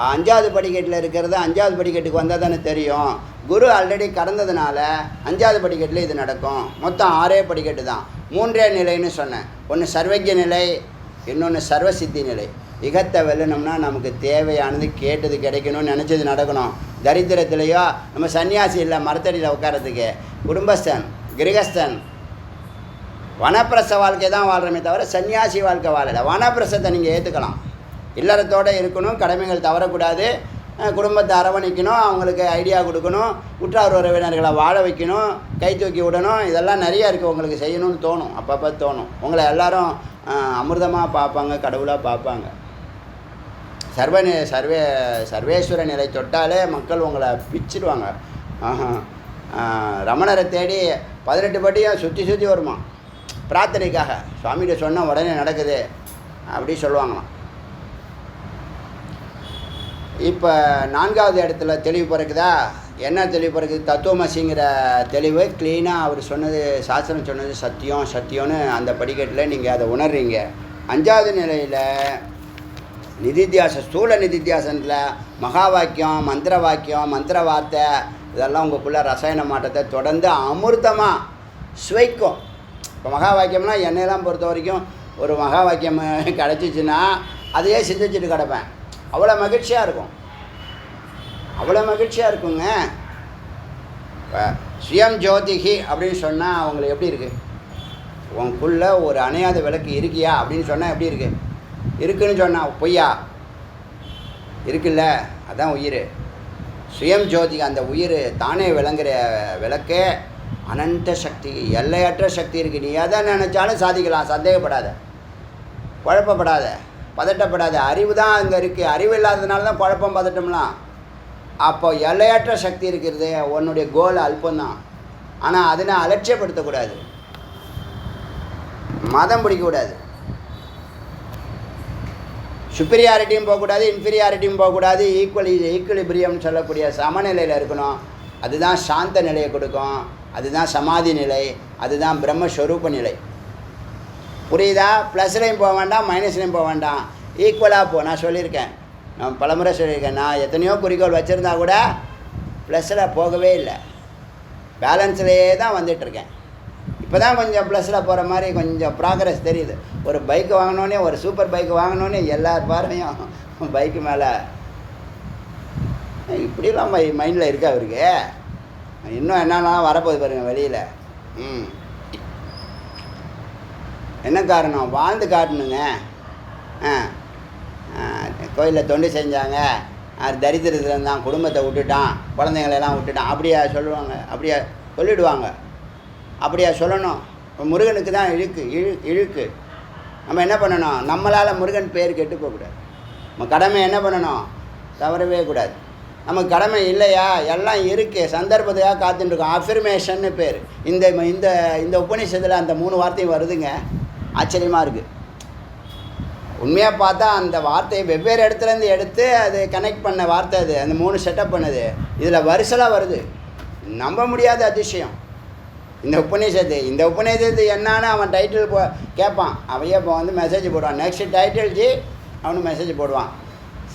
5வது படிக்கட்டில் இருக்கிறது 5வது படிக்கட்டுக்கு வந்தால் தானே தெரியும். குரு ஆல்ரெடி கடந்ததுனால 5வது படிக்கட்டில் இது நடக்கும். மொத்தம் 6 படிக்கட்டு தான். 3 நிலைன்னு சொன்னேன். ஒன்று சர்வஜ்ய நிலை, இன்னொன்று சர்வசித்தி நிலை. இகத்தை வெல்லணும்னா நமக்கு தேவையானது கேட்டது கிடைக்கணும்னு நினச்சது நடக்கணும். தரித்திரத்திலையோ நம்ம சன்னியாசி இல்லை மரத்தடியில் உட்காரத்துக்கு, குடும்பஸ்தன் கிரகஸ்தன் வனப்பிரச வாழ்க்கை தான் வாழ்கிறோமே தவிர சன்னியாசி வாழ்க்கை வாழலை. வனப்பிரசத்தை நீங்கள் ஏற்றுக்கலாம். இல்லறத்தோடு இருக்கணும், கடமைகள் தவறக்கூடாது, குடும்பத்தை அரவணைக்கணும், அவங்களுக்கு ஐடியா கொடுக்கணும், உற்றார் உறவினர்களை வாழ வைக்கணும், கை தூக்கி விடணும். இதெல்லாம் நிறையா இருக்குது உங்களுக்கு செய்யணும்னு தோணும். அப்பப்போ தோணும். உங்களை எல்லோரும் அமிர்தமாக பார்ப்பாங்க, கடவுளாக பார்ப்பாங்க. சர்வேஸ்வர நிலை தொட்டாலே மக்கள் உங்களை பிச்சிடுவாங்க. ரமணரை தேடி 18 படியும் சுற்றி சுற்றி வருமா பிரார்த்தனைக்காக. சுவாமிகிட்ட சொன்னால் உடனே நடக்குது அப்படி சொல்லுவாங்களாம். இப்போ 4வது இடத்துல தெளிவு பிறக்குதா? என்ன தெளிவு பிறக்குது? தத்துவமசிங்கிற தெளிவு க்ளீனாக அவர் சொன்னது, சாஸ்திரம் சொன்னது சத்தியம் சத்தியம்னு அந்த படிக்கட்டில் நீங்கள் அதை உணர்றீங்க. 5வது நிலையில் நிதித்தியாசம், ஸ்தூல நிதித்தியாசனத்தில் மகா வாக்கியம், மந்திர வாக்கியம், மந்திர வார்த்தை இதெல்லாம் உங்களுக்குள்ளே ரசாயன மாற்றத்தை தொடர்ந்து அமிர்தமாக சுவைக்கும். இப்போ மகா வாக்கியம்னா என்னையெல்லாம் பொறுத்த வரைக்கும் ஒரு மகா வாக்கியம் கிடச்சிச்சின்னா அதையே சிந்திச்சுட்டு கிடப்பேன். அவ்வளோ மகிழ்ச்சியாக இருக்கும், அவ்வளோ மகிழ்ச்சியாக இருக்குங்க. இப்போ சுயம் ஜோதிகி அப்படின்னு சொன்னால் அவங்களுக்கு எப்படி இருக்குது? உங்களுக்குள்ளே ஒரு அணையாத விளக்கு இருக்கியா அப்படின்னு சொன்னால் எப்படி இருக்குது? இருக்குன்னு சொன்னால் பொய்யா? இருக்குல்ல, அதான் உயிர். சுயம் ஜோதி, அந்த உயிர் தானே விளங்குற விளக்கே அனந்த சக்தி, எல்லையற்ற சக்தி இருக்குது. நீ எதை நினச்சாலும் சாதிக்கலாம். சந்தேகப்படாத, குழப்பப்படாத, பதட்டப்படாத. அறிவு தான் அங்கே இருக்குது. அறிவு இல்லாததுனால தான் குழப்பம் பதட்டம்லாம். அப்போ எல்லையற்ற சக்தி இருக்கிறது. உன்னுடைய கோல் அல்பந்தான். ஆனால் அதனை அலட்சியப்படுத்தக்கூடாது, மதம் பிடிக்கக்கூடாது, சுப்பீரியாரிட்டியும் போகக்கூடாது, இன்ஃபீரியாரிட்டியும் போகக்கூடாது. ஈக்குவலிபிரியம்னு சொல்லக்கூடிய சமநிலையில் இருக்கணும். அதுதான் சாந்த நிலையை கொடுக்கும். அதுதான் சமாதி நிலை. அதுதான் பிரம்மஸ்வரூப நிலை. புரியுதா? ப்ளஸ்லையும் போக வேண்டாம், மைனஸ்லையும் போக வேண்டாம், ஈக்குவலாக போ. நான் சொல்லியிருக்கேன், நான் பலமுறை சொல்லியிருக்கேன். நான் எத்தனையோ குறிக்கோள் வச்சுருந்தா கூட ப்ளஸில் போகவே இல்லை, பேலன்ஸ்லேயே தான் வந்துட்டுருக்கேன். இப்போ தான் கொஞ்சம் ப்ளஸில் போகிற மாதிரி கொஞ்சம் ப்ராக்ரஸ் தெரியுது. ஒரு பைக்கு வாங்கினோன்னே, ஒரு சூப்பர் பைக்கு வாங்கினோன்னே எல்லார் பார்வையும் பைக்கு மேலே. இப்படிலாம் மைண்டில் இருக்கா அவருக்கு? இன்னும் என்னென்னலாம் வரப்போகுது பாருங்கள் வெளியில். என்ன காரணம்? வாழ்ந்து காட்டணுங்க. கோயிலில் தொண்டு செஞ்சாங்க, தரித்திரத்தில் இருந்தான், குடும்பத்தை விட்டுட்டான், குழந்தைங்களெல்லாம் விட்டுட்டான், அப்படியா சொல்லுவாங்க? அப்படியா சொல்லிவிடுவாங்க? அப்படியா சொல்லணும்? இப்போ முருகனுக்கு தான் இழுக்கு. நம்ம என்ன பண்ணணும்? நம்மளால் முருகன் பேர் கெட்டு போகக்கூடாது. நம்ம கடமை என்ன பண்ணணும்? தவறவே கூடாது. நமக்கு கடமை இல்லையா? எல்லாம் இருக்குது, சந்தர்ப்பத்தையாக காத்துட்டுருக்கோம். அஃபர்மேஷன்னு பேர். இந்த இந்த இந்த உபநிஷத்தில் அந்த 3 வார்த்தையும் வருதுங்க. ஆச்சரியமாக இருக்குது. உண்மையாக பார்த்தா அந்த வார்த்தையை வெவ்வேறு இடத்துலேருந்து எடுத்து அது கனெக்ட் பண்ண வார்த்தை அது. அந்த 3 செட்டப் பண்ணுது. இதில் வரிசலாக வருது. நம்ப முடியாத அதிசயம் இந்த உபநிஷத்து. இந்த உபநிஷத்து என்னான்னு அவன் டைட்டில் கேட்பான். அவையே இப்போ வந்து மெசேஜ் போடுவான், நெக்ஸ்ட் டைட்டில் ஜி அவனு மெசேஜ் போடுவான்.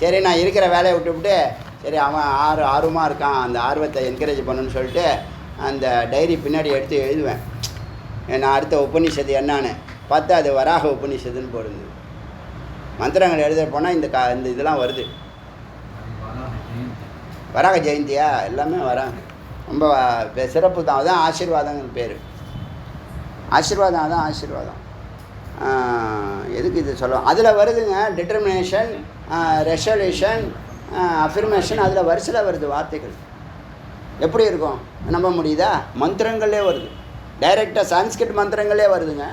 சரி, நான் இருக்கிற வேலையை விட்டுவிட்டு, சரி அவன் ஆர்வமாக இருக்கான், அந்த ஆர்வத்தை என்கரேஜ் பண்ணணுன்னு சொல்லிட்டு அந்த டைரி பின்னாடி எடுத்து எழுதுவேன். நான் அடுத்த உபநிஷத்து என்னான்னு பார்த்தா அது வராக உபநிஷத்துன்னு போடுது. மந்திரங்கள் எழுத போனால் இந்த இதெல்லாம் வருது. வராக ஜெயந்தியா? எல்லாமே வராங்க. ரொம்ப சிறப்பு தான். அதுதான் ஆசீர்வாதங்கிற பேர். ஆசீர்வாதம், அதான் ஆசீர்வாதம். எதுக்கு இது சொல்லுவோம்? அதில் வருதுங்க. டிட்டர்மினேஷன், ரெசல்யூஷன், அஃபர்மேஷன், அதில் வரிசையில் வருது வார்த்தைகள். எப்படி இருக்கும்? நம்ப முடியுதா? மந்திரங்களே வருது, டைரெக்டாக சான்ஸ்கிரிட் மந்திரங்களே வருதுங்க.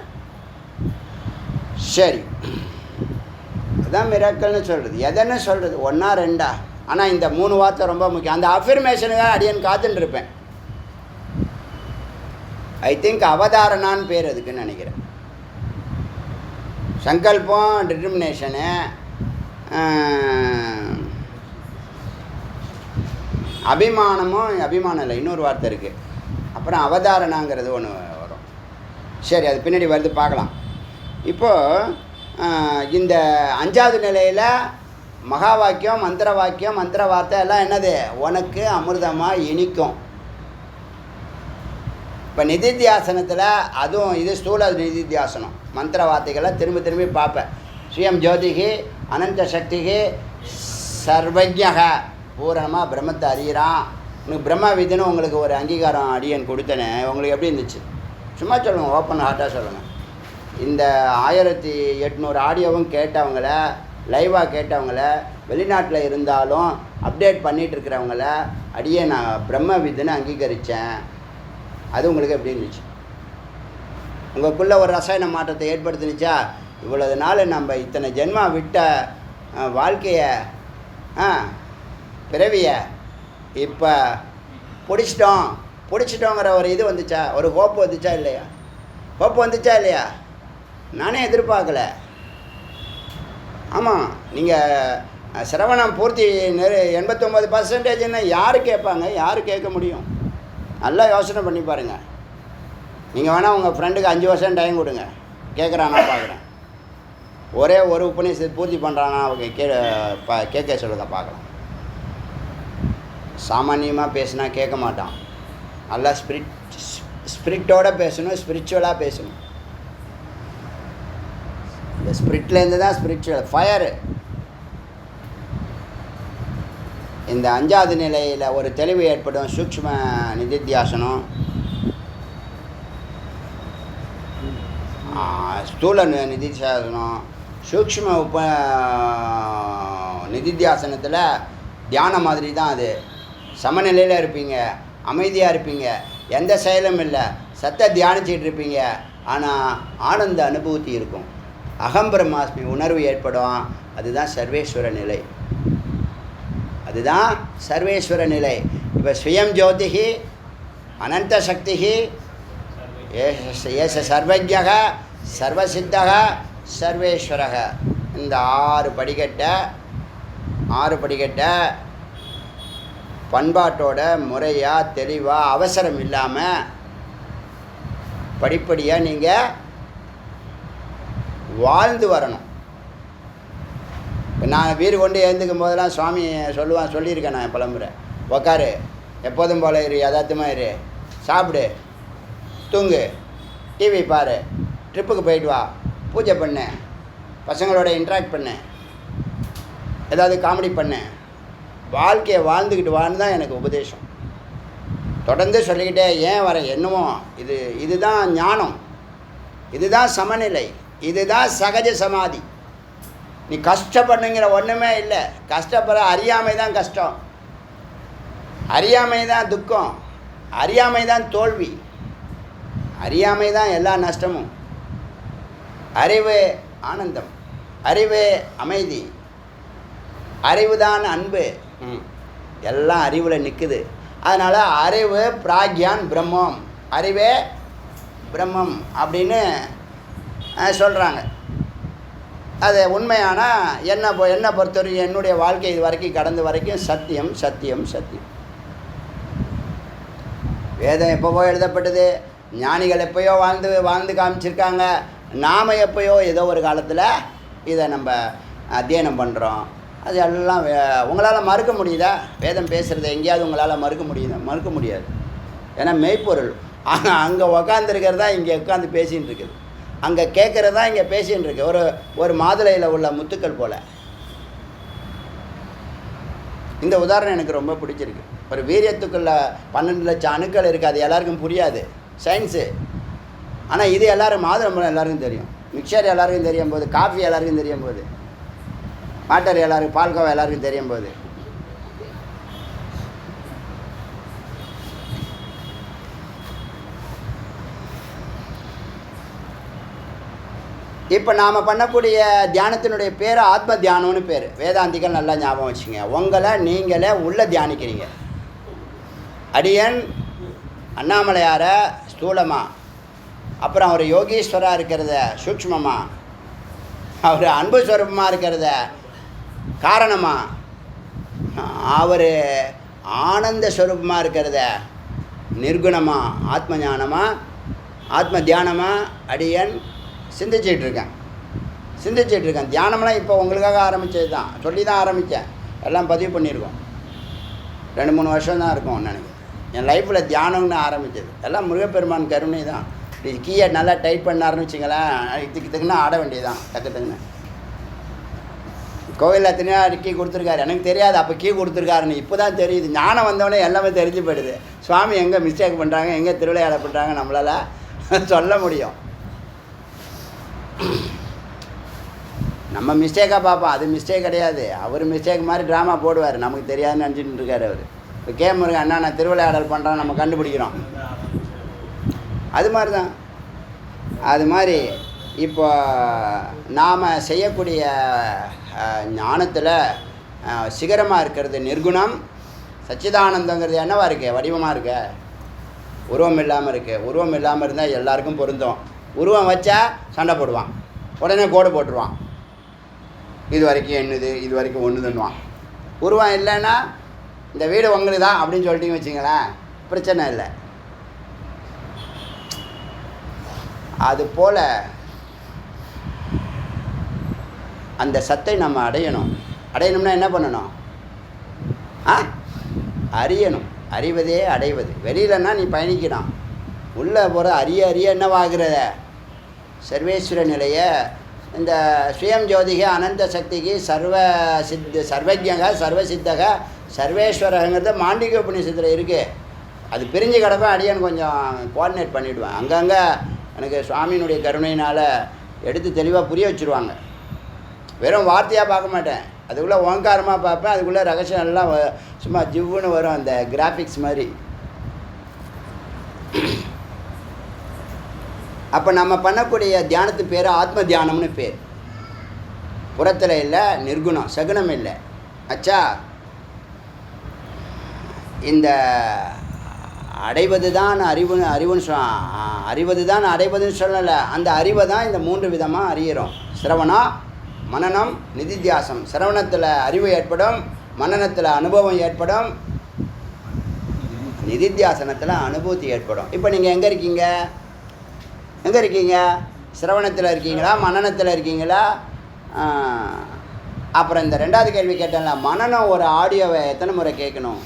சரி, அதுதான் மிராக்கல்னு சொல்கிறது. எதன்னு சொல்கிறது? 1 2? ஆனால் இந்த 3 வார்த்தை ரொம்ப முக்கியம். அந்த அஃபர்மேஷனுக்காக அடியன் காத்துட்டுருப்பேன். ஐ திங்க் அவதாரணான்னு பேர் அதுக்குன்னு நினைக்கிறேன். சங்கல்பம், டிட்டர்மினேஷனு, அபிமானம் இல்லை, இன்னொரு வார்த்தை இருக்குது. அப்புறம் அவதாரணங்கிறது ஒன்று வரும். சரி, அது பின்னாடி வருது, பார்க்கலாம். இப்போது இந்த 5வது நிலையில் மகா வாக்கியம், மந்திர வாக்கியம், மந்திர வார்த்தை எல்லாம் என்னது? உனக்கு அமிர்தமாக இனிக்கும். இப்போ நிதித்தியாசனத்தில் அதுவும் இது ஸ்தூல நிதித்தியாசனம். மந்திர வார்த்தைகளை திரும்பி பார்ப்பேன். சுயம் ஜோதிகி, அனந்த சக்திகி, சர்வஜக, பூரணமாக பிரம்மத்தை அறிகிறான். உனக்கு பிரம்ம விதின்னு உங்களுக்கு ஒரு அங்கீகாரம் அடியன் கொடுத்தனே, உங்களுக்கு எப்படி இருந்துச்சு? சும்மா சொல்லுங்கள், ஓப்பன் ஹார்ட்டாக சொல்லுங்கள். இந்த 1800 ஆடியோவும் கேட்டவங்கள, லைவாக கேட்டவங்கள, வெளிநாட்டில் இருந்தாலும் அப்டேட் பண்ணிகிட்டு இருக்கிறவங்கள அடியே நான் பிரம்ம விதின்னு அங்கீகரித்தேன். அது உங்களுக்கு எப்படி இருந்துச்சு? உங்களுக்குள்ளே ஒரு ரசாயன மாற்றத்தை ஏற்படுத்தினுச்சா? இவ்வளவு நாள் நம்ம இத்தனை ஜென்மா விட்ட வாழ்க்கையை, பிறவியை இப்போ பிடிச்சிட்டோம் பிடிச்சிட்டோங்கிற ஒரு இது வந்துச்சா, ஒரு ஹோப்பு வந்துச்சா இல்லையா? ஹோப்பு வந்துச்சா இல்லையா? நானே எதிர்பார்க்கல. ஆமாம், நீங்கள் சிரவணம் பூர்த்தி 89% யார் கேட்பாங்க? யார் கேட்க முடியும்? நல்லா யோசனை பண்ணி பாருங்கள். நீங்கள் வேணால் உங்கள் ஃப்ரெண்டுக்கு 5 வருஷம் டைம் கொடுங்க, கேட்குறானா பார்க்குறேன். ஒரே ஒரு உபநிஷத்தை பூர்த்தி பண்ணுறானா அவங்க கேட்க சொல்லுங்க பார்க்கலாம். சாமானியமாக பேசுனா கேட்க மாட்டான். நல்லா ஸ்பிரிட்டோடு பேசணும், ஸ்பிரிச்சுவலாக பேசணும். இந்த ஸ்பிரிட்லேருந்து தான் ஸ்பிரிச்சுவல் ஃபயரு. இந்த 5வது நிலையில் ஒரு தெளிவு ஏற்படும். சூக்ஷ்ம நிதித்தியாசனம், ஸ்தூல நிதித்தியாசனம், சூக்ஷ்ம நிதித்தியாசனத்தில் தியானம் மாதிரி தான். அது சமநிலையில் இருப்பீங்க, அமைதியாக இருப்பீங்க, எந்த செயலும் இல்லை, தியானிச்சிட்டு இருப்பீங்க. ஆனால் ஆனந்த அனுபூதி இருக்கும், அகம்பிரமாஸ்மி உணர்வு ஏற்படும். அதுதான் சர்வேஸ்வர நிலை. அதுதான் சர்வேஸ்வர நிலை. இப்போ ஸ்வயம் ஜோதிஹி அனந்த சக்திஹி ஏச சர்வஜக சர்வசித்தக சர்வேஸ்வரக. இந்த 6 படிக்கட்டை பண்பாட்டோட முறையாக தெளிவாக அவசரம் இல்லாமல் படிப்படியாக நீங்கள் வாழ்ந்து வரணும். நான் வீடு கொண்டு எழுந்துக்கும் போதெல்லாம் சுவாமி சொல்லியிருக்கேன். நான் பலமுறை, உக்காரு, எப்போதும் போல இரு, யதார்த்தமாக இரு, சாப்பிடு, தூங்கு, டிவி பாரு, ட்ரிப்புக்கு போயிட்டு வா, பூஜை பண்ணு, பசங்களோட இன்ட்ராக்ட் பண்ணு, ஏதாவது காமெடி பண்ணு, வாழ்க்கையை வாழ்ந்துக்கிட்டு வான்னு தான் எனக்கு உபதேசம். தொடர்ந்து சொல்லிக்கிட்டே ஏன் வர என்னமோ இதுதான் ஞானம், இதுதான் சமநிலை, இதுதான் சகஜ சமாதி. நீ கஷ்டப்படுங்கிற ஒன்றுமே இல்லை. கஷ்டப்படுற அறியாமை தான் கஷ்டம், அறியாமை தான் துக்கம், அறியாமை தான் தோல்வி, அறியாமை தான் எல்லா நஷ்டமும். அறிவு ஆனந்தம், அறிவு அமைதி, அறிவு தான் அன்பு. எல்லாம் அறிவில் நிற்குது. அதனால் அறிவு பிராக்யான் பிரம்மம், அறிவே பிரம்மம் அப்படின்னு சொல்கிறாங்க. அது உண்மையான என்னை பொறுத்தவரைக்கும் என்னுடைய வாழ்க்கை இது வரைக்கும் கடந்த வரைக்கும் சத்தியம் சத்தியம் சத்தியம். வேதம் எப்போவோ எழுதப்பட்டது, ஞானிகள் எப்போயோ வாழ்ந்து காமிச்சிருக்காங்க. நாம் எப்போயோ ஏதோ ஒரு காலத்தில் இதை நம்ம அத்தியனம் பண்ணுறோம். அது எல்லாம் உங்களால் மறுக்க முடியுதா? வேதம் பேசுகிறத எங்கேயாவது உங்களால் மறுக்க முடியாது. ஏன்னா மெய்ப்பொருள். ஆனால் அங்கே உக்காந்துருக்கிறதா இங்கே உட்காந்து பேசின்னு இருக்குது, அங்கே கேட்குறதா இங்கே பேசின்னு இருக்கு. ஒரு மாதுளையில் உள்ள முத்துக்கள் போல். இந்த உதாரணம் எனக்கு ரொம்ப பிடிச்சிருக்கு. ஒரு வீரியத்துக்குள்ள 12 லட்சம் அணுக்கள் இருக்குது. அது எல்லாருக்கும் புரியாது, சயின்ஸு. ஆனால் இது எல்லோரும் மாதுளம்பழம் எல்லாருக்கும் தெரியும், மிக்சர் எல்லாருக்கும் தெரியும் போது, காஃபி எல்லாருக்கும் தெரியும் போது, வாட்டர் எல்லாருக்கும், பால்கோவா எல்லாருக்கும் தெரியும் போது, இப்போ நாம் பண்ணக்கூடிய தியானத்தினுடைய பேர் ஆத்ம தியானம்னு பேர். வேதாந்திகள் நல்லா ஞாபகம் வச்சுங்க. உங்களை நீங்களே உள்ளே தியானிக்கிறீங்க. அடியன் அண்ணாமலையாரை ஸ்தூலமாக, அப்புறம் அவர் யோகீஸ்வராக இருக்கிறத சூக்ஷ்மமாக, அவர் அன்பு ஸ்வரூபமாக இருக்கிறத காரணமாக, அவர் ஆனந்த ஸ்வரூபமாக இருக்கிறத நிர்குணமாக, ஆத்ம ஞானமாக, ஆத்ம தியானமாக அடியன் சிந்திச்சிட்ருக்கேன். தியானம்லாம் இப்போ உங்களுக்காக ஆரம்பித்தது தான், சொல்லி தான் ஆரம்பித்தேன். எல்லாம் பதிவு பண்ணியிருக்கோம். 2-3 வருஷம் தான் இருக்கும் நினைக்கிறேன். என் லைஃப்பில் தியானம்னு ஆரம்பித்தது எல்லாம் முருகப்பெருமான் கருணை தான். இது கீயை நல்லா டைட் பண்ணாருன்னு வச்சுங்களேன், இதுக்குன்னா ஆட வேண்டியதுதான். டக்குன்னு கோவிலில் எத்தனையோ கீ கொடுத்துருக்காரு, எனக்கு தெரியாது அப்போ கீ கொடுத்துருக்காருன்னு. இப்போ தான் தெரியுது. ஞானம் வந்தவொடனே எல்லாமே தெரிஞ்சு போயிடுது. சுவாமி எங்கே மிஸ்டேக் பண்ணுறாங்க, எங்கே திருவிளையாட பண்ணுறாங்க நம்மளால் சொல்ல முடியும். நம்ம மிஸ்டேக்காக பார்ப்போம், அது மிஸ்டேக் கிடையாது. அவர் மிஸ்டேக் மாதிரி ட்ராமா போடுவார், நமக்கு தெரியாதுன்னு நினச்சிட்டு இருக்கார் அவர். இப்போ முருகன் அண்ணா நான் திருவிளையாடல் பண்ணுறோம், நம்ம கண்டுபிடிக்கிறோம். அது மாதிரி தான். அது மாதிரி இப்போ நாம் செய்யக்கூடிய ஞானத்தில் சிகரமாக இருக்கிறது நிர்குணம். சச்சிதானந்தங்கிறது என்னவா இருக்கு? வடிவமாக இருக்க. உருவம் இல்லாமல் இருக்குது. உருவம் இல்லாமல் இருந்தால் எல்லாருக்கும் பொருந்தும். உருவம் வச்சா சண்டை போடுவான், உடனே கோடு போட்டுருவான், இது வரைக்கும் என்னது, இது வரைக்கும் ஒன்றுதுன்னுவான். உருவம் இல்லைன்னா இந்த வீடு உங்களுக்கு தான் அப்படின்னு சொல்லிட்டீங்கன்னு வச்சிங்களேன், பிரச்சனை இல்லை. அதுபோல் அந்த சத்தை நம்ம அடையணும். அடையணும்னா என்ன பண்ணணும்? அறியணும். அறிவதே அடைவது. வெளியிலன்னா நீ பயணிக்கணும், உள்ளே போகிற அறிய அறிய என்னவாகிறத சர்வேஸ்வர நிலையை, இந்த ஸ்வயம் ஜோதிக அனந்த சக்திக்கு சர்வஜக சர்வசித்தக சர்வேஸ்வரங்கிறது மாண்டிக உபநிஷத்தில் இருக்குது. அது பிரிஞ்சு கிடக்கும். அடியான் கொஞ்சம் கோஆர்டினேட் பண்ணிவிடுவேன். அங்கங்கே எனக்கு சுவாமியினுடைய கருணையினால் எடுத்து தெளிவாக புரிய வச்சுருவாங்க. வெறும் வார்த்தையாக பார்க்க மாட்டேன், அதுக்குள்ளே ஓங்காரமாக பார்ப்பேன். அதுக்குள்ளே ரகசியம் எல்லாம் சும்மா ஜிவ்வுன்னு வரும், அந்த கிராஃபிக்ஸ் மாதிரி. அப்போ நம்ம பண்ணக்கூடிய தியானத்து பேர் ஆத்ம தியானம்னு பேர். புறத்தில் இல்லை, நிர்குணம், சகுனம் இல்லை. அச்சா, இந்த அடைவது தான் அறிவது தான் அடைவதுன்னு சொல்லலை. அந்த அறிவை தான் இந்த 3 விதமாக அறிகிறோம். சிரவணம், மனனம், நிதித்தியாசம். சிரவணத்தில் அறிவு ஏற்படும், மனனத்தில் அனுபவம் ஏற்படும், நிதித்தியாசனத்தில் அனுபூதி ஏற்படும். இப்போ நீங்கள் எங்கே இருக்கீங்க? எங்கே இருக்கீங்க? சிரவணத்தில் இருக்கீங்களா, மனனத்தில் இருக்கீங்களா? அப்புறம் இந்த 2வது கேள்வி கேட்டேன்ல, மனனம் ஒரு ஆடியோவை எத்தனை முறை கேட்கணும்?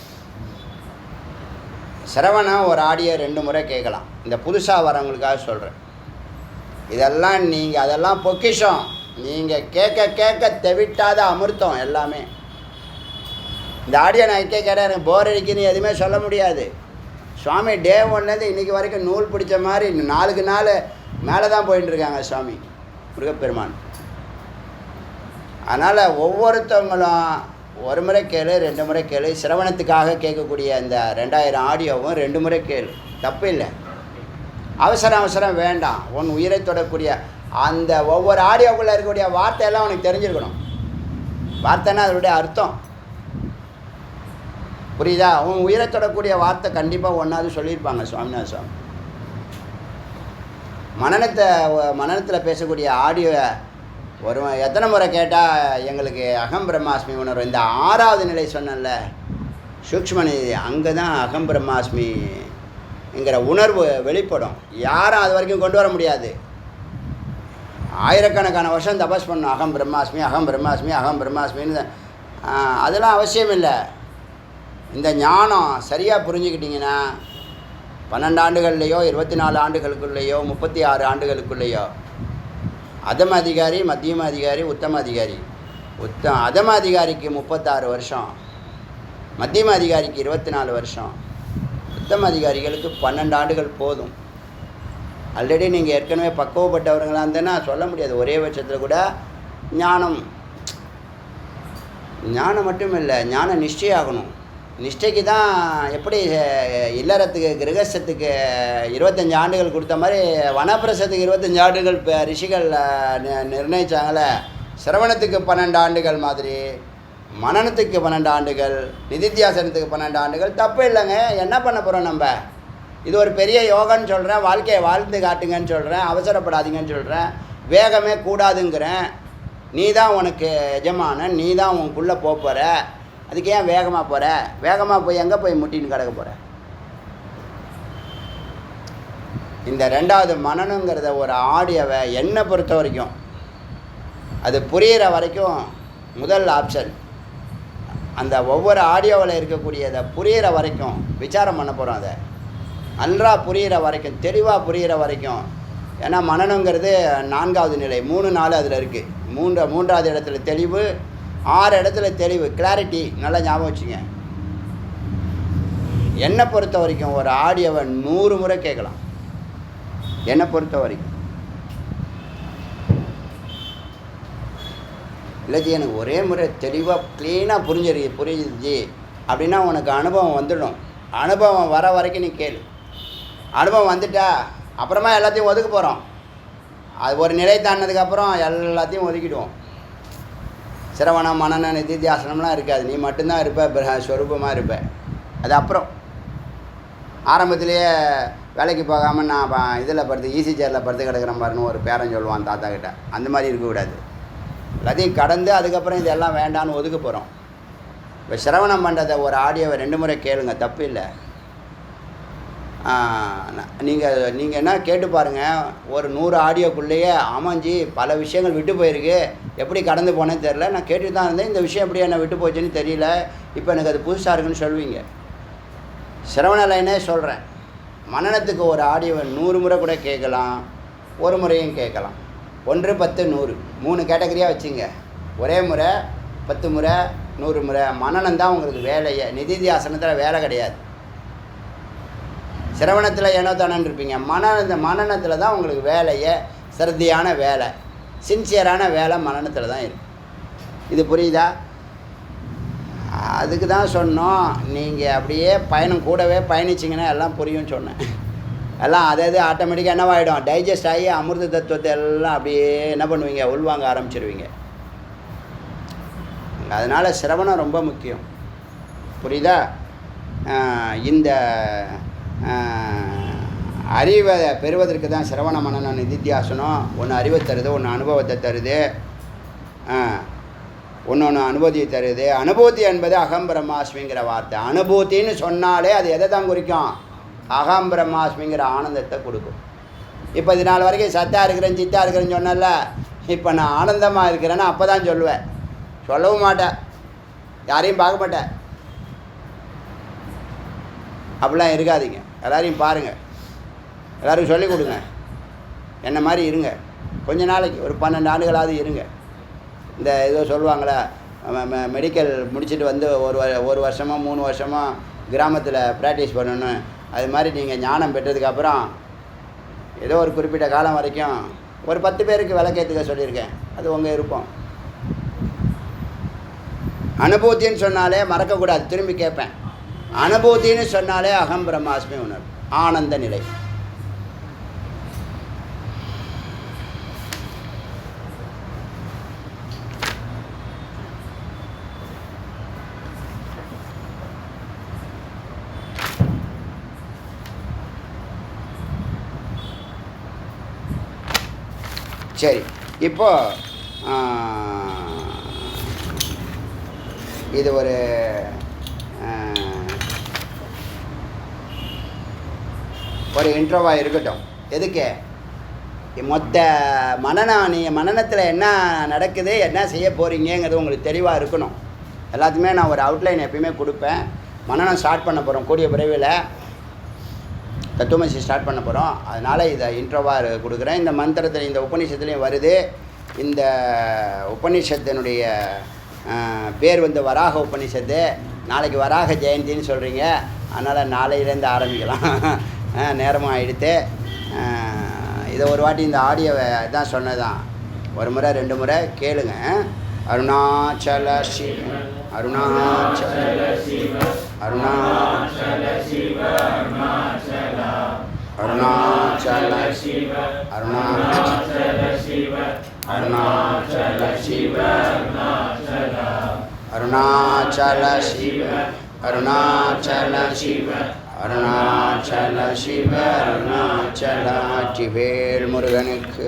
சிரவணம் ஒரு ஆடியோ 2 முறை கேட்கலாம். இந்த புதுசாக வரவங்களுக்காக சொல்கிறேன். இதெல்லாம் நீங்கள் அதெல்லாம் பொக்கிஷம். நீங்கள் கேட்க கேட்க தெவிட்டாத அமிர்தம் எல்லாமே. இந்த ஆடியோ நான் கேட்க எனக்கு போர் அடிக்குன்னு எதுவுமே சொல்ல முடியாது. சுவாமி டே 1லேருந்து இன்றைக்கி வரைக்கும் நூல் பிடிச்ச மாதிரி 4க்கு 4 மேலே தான் போயிட்டு இருக்காங்க சுவாமி முருகப்பெருமான். அதனால் ஒவ்வொருத்தவங்களும் 1 முறை கேளு, 2 முறை கேளு. சிரவணத்துக்காக கேட்கக்கூடிய இந்த 2000 ஆடியோவும் 2 முறை கேளு, தப்பு இல்லை. அவசரம் வேண்டாம். உன் உயிரை தொடக்கூடிய அந்த ஒவ்வொரு ஆடியோக்குள்ளே இருக்கக்கூடிய வார்த்தையெல்லாம் உனக்கு தெரிஞ்சிருக்கணும். வார்த்தைன்னா அதனுடைய அர்த்தம் புரியுதா? உன் உயிரை தொடக்கூடிய வார்த்தை கண்டிப்பாக ஒன்றாவது சொல்லியிருப்பாங்க சுவாமிநாத சுவாமி. மனனத்தில் பேசக்கூடிய ஆடியோ எத்தனை முறை கேட்டால் எங்களுக்கு அகம் பிரம்மாஸ்மி உணர்வு. இந்த 6வது நிலை சொன்னேன்ல, சூக்ஷ்ம நிதி, அங்கே தான் அகம் பிரம்மாஸ்மிங்கிற உணர்வு வெளிப்படும். யாரும் அது வரைக்கும் கொண்டு வர முடியாது. ஆயிரக்கணக்கான வருஷம் தபஸ் பண்ணணும், அகம் பிரம்மாஸ்மி அகம் பிரம்மாஸ்மி அகம் பிரம்மாஸ்மின்னு. அதெல்லாம் அவசியம் இல்லை. இந்த ஞானம் சரியாக புரிஞ்சுக்கிட்டிங்கன்னா 12 ஆண்டுகள்லையோ 24 ஆண்டுகளுக்குள்ளேயோ 36 ஆண்டுகளுக்குள்ளேயோ அதம அதிகாரி, மத்தியம அதிகாரி, உத்தம அதிகாரி. அதம அதிகாரிக்கு 36 வருஷம், மத்தியம அதிகாரிக்கு 24 வருஷம், உத்தம அதிகாரிகளுக்கு 12 ஆண்டுகள் போதும். ஆல்ரெடி நீங்கள் ஏற்கனவே பக்குவப்பட்டவர்களாக இருந்தேன்னா சொல்ல முடியாது. ஒரே பட்சத்தில் கூட ஞானம் மட்டும் இல்லை, ஞான நிச்சயம் ஆகணும். நிஷ்டைக்கு தான் எப்படி இல்லறத்துக்கு கிரகஸ்தத்துக்கு 25 ஆண்டுகள் கொடுத்த மாதிரி வனப்பிரசத்துக்கு 25 ஆண்டுகள் ரிஷிகள் நிர்ணயித்தாங்களே. சிரவணத்துக்கு 12 ஆண்டுகள் மாதிரி, மனனத்துக்கு 12 ஆண்டுகள், நிதித்தியாசனத்துக்கு 12 ஆண்டுகள். தப்பு இல்லைங்க. என்ன பண்ண போகிறோம் நம்ம? இது ஒரு பெரிய யோகான்னு சொல்கிறேன், வாழ்க்கையை வாழ்ந்து காட்டுங்கன்னு சொல்கிறேன், அவசரப்படாதீங்கன்னு சொல்கிறேன், வேகமே கூடாதுங்கிறேன். நீ தான் உனக்கு எஜமானன், நீ தான் உனக்குள்ளே போகிற. அதுக்கு ஏன் வேகமாக போகிற? வேகமாக போய் எங்கே போய் முட்டின்னு கிடக்க போகிற? இந்த 2வது மனனங்கிறத ஒரு ஆடியோவை என்னை பொறுத்த வரைக்கும் அது புரிகிற வரைக்கும் முதல் ஆப்ஷன். அந்த ஒவ்வொரு ஆடியோவில் இருக்கக்கூடியதை புரிகிற வரைக்கும் விசாரம் பண்ண போகிறோம். அதை நன்றாக புரிகிற வரைக்கும், தெளிவாக புரிகிற வரைக்கும். ஏன்னா மனனங்கிறது 4வது நிலை, 3 4 அதில் இருக்குது. 3வது இடத்துல தெளிவு, 6 இடத்துல தெளிவு, கிளாரிட்டி. நல்லா ஞாபகம் வச்சுங்க. என்னை பொறுத்த வரைக்கும் ஒரு ஆடியோவை 100 முறை கேட்கலாம். என்னை பொறுத்த வரைக்கும் இல்லைஜி எனக்கு ஒரே முறை தெளிவாக க்ளீனாக புரிஞ்சுது அப்படின்னா உனக்கு அனுபவம் வந்துடும். அனுபவம் வர வரைக்கும் நீ கேளு. அனுபவம் வந்துட்டா அப்புறமா எல்லாத்தையும் ஒதுக்க போகிறோம். அது ஒரு நிலை தாண்டினதுக்கப்புறம் எல்லாத்தையும் ஒதுக்கிடுவோம். சிரவணம், மனன, நிதித்தியாசனம்லாம் இருக்காது. நீ மட்டும்தான் இருப்ப, ஸ்வரூபமாக இருப்ப. அது அப்புறம் ஆரம்பத்திலேயே வேலைக்கு போகாமல் நான் இதில் படுத்து ஈஸி சேரில் படுத்து கிடக்கிறேன் பாருன்னு ஒரு பேரன் சொல்லுவான் தாத்தா கிட்ட. அந்த மாதிரி இருக்கக்கூடாது. எல்லாத்தையும் கடந்து அதுக்கப்புறம் இதெல்லாம் வேண்டான்னு ஒதுக்க போகிறோம். இப்போ சிரவணம் பண்ணுறதை ஒரு ஆடியோவை 2 முறை கேளுங்க, தப்பு இல்லை. நீங்கள் என்ன கேட்டு பாருங்கள். ஒரு 100 ஆடியோக்குள்ளேயே அமைஞ்சி பல விஷயங்கள் விட்டு போயிருக்கு. எப்படி கடந்து போனேன்னு தெரில. நான் கேட்டு தான் இருந்தேன். இந்த விஷயம் எப்படி என்ன விட்டு போச்சுன்னு தெரியல. இப்போ எனக்கு அது புதுசாக இருக்குன்னு சொல்லுவீங்க. சிரவண லைனே சொல்கிறேன். மனனத்துக்கு ஒரு ஆடியோவை 100 முறை கூட கேட்கலாம், ஒரு முறையும் கேட்கலாம். 1, 10, 100 3 கேட்டகரியாக வச்சுங்க. ஒரே முறை 10 முறை 100 முறை. மனனம் தான் உங்களுக்கு வேலையை. நிதித்தியாசனத்தில் வேலை கிடையாது. சிரவணத்தில் ஏனோ தானன்னு இருப்பீங்க. மனனத்தில் தான் உங்களுக்கு வேலையை, சிரத்தையான வேலை, சின்சியரான வேலை மனனத்தில் தான் இருக்குது. இது புரியுதா? அதுக்கு தான் சொன்னோம். நீங்கள் அப்படியே கூடவே பயணிச்சிங்கன்னா எல்லாம் புரியும்னு சொன்னேன். எல்லாம் அது ஆட்டோமேட்டிக்காக என்னவாகிடும், டைஜஸ்ட் ஆகி அமிர்த தத்துவத்தை எல்லாம் அப்படியே என்ன பண்ணுவீங்க, உள்வாங்க ஆரம்பிச்சிருவீங்க. அதனால் சிரவணம் ரொம்ப முக்கியம். புரியுதா? இந்த அறிவை பெறுவதற்கு தான் சிரவண மனன நிதித்தியாசனம். ஒன்று அறிவை தருது, ஒன்று அனுபவத்தை தருது, ஒன்று அனுபூதியை தருது. அனுபூதி என்பது அகம் பிரம்மாஸ்மிங்கிற வார்த்தை. அனுபூத்தின்னு சொன்னாலே அது எதை தான் குறிக்கும்? அகம் பிரம்மாஸ்மிங்கிற ஆனந்தத்தை கொடுக்கும். இப்போ இது நாள் வரைக்கும் சத்தாக இருக்கிறேன் சித்தாக இருக்கிறேன்னு சொன்னல, இப்போ நான் ஆனந்தமாக இருக்கிறேன்னு அப்போ தான் சொல்லுவேன். சொல்லவும் மாட்டேன், யாரையும் பார்க்க மாட்டேன். அப்படிலாம் இருக்காதீங்க. எல்லோரையும் பாருங்கள், எல்லோருக்கும் சொல்லிக் கொடுங்க. என்ன மாதிரி இருங்க. கொஞ்ச நாளைக்கு ஒரு 12 ஆண்டுகளாவது இருங்க. இந்த ஏதோ சொல்லுவாங்களே, மெடிக்கல் முடிச்சுட்டு வந்து ஒரு வருஷமோ 3 வருஷமோ கிராமத்தில் ப்ராக்டிஸ் பண்ணணும். அது மாதிரி நீங்கள் ஞானம் பெற்றதுக்கப்புறம் ஏதோ ஒரு குறிப்பிட்ட காலம் வரைக்கும் ஒரு 10 பேருக்கு விளக்கேற்றுக்க சொல்லியிருக்கேன். அது உங்கள் விருப்பம். அனுபூத்தின்னு சொன்னாலே மறக்கக்கூடாது, திரும்பி கேட்பேன். அனுபூத்தின்னு சொன்னாலே அகம் பிரம்மாஸ்மி உணர்வு, ஆனந்த நிலை. சரி, இப்போ இது ஒரு இன்ட்ரோவாக இருக்கட்டும். எதுக்கு? மொத்த நீங்கள் மனனத்தில் என்ன நடக்குது, என்ன செய்ய போகிறீங்கிறது உங்களுக்கு தெளிவாக இருக்கணும். எல்லாத்துக்குமே நான் ஒரு அவுட்லைன் எப்பயுமே கொடுப்பேன். மனனம் ஸ்டார்ட் பண்ண போகிறோம் கூடிய விரைவில். தத்துவமசி ஸ்டார்ட் பண்ண போகிறோம். அதனால் இதை இன்ட்ரோவாக கொடுக்குறேன். இந்த மந்திரத்தில், இந்த உபநிஷத்துலேயும் வருது. இந்த உபநிஷத்தினுடைய பேர் வராக உபநிஷத்து. நாளைக்கு வராக ஜெயந்தின்னு சொல்கிறீங்க. அதனால் நாளையிலேருந்து ஆரம்பிக்கலாம். நேரமும் ஆகிடுத்து. இதை ஒரு வாட்டி இந்த ஆடியோவை தான் சொன்னதான், ஒரு முறை 2 முறை கேளுங்க. அருணாச்சல சிவ அருணாச்சல சிவ அருணாச்சல சிவ அருணாச்சல சிவ அருணாச்சல சிவ அருணாச்சல சிவ அருணாச்சல சிவ அருணாச்சல சிவ அருணாச்சல சிவ அருணாச்சல. வெற்றிவேல் முருகனுக்கு.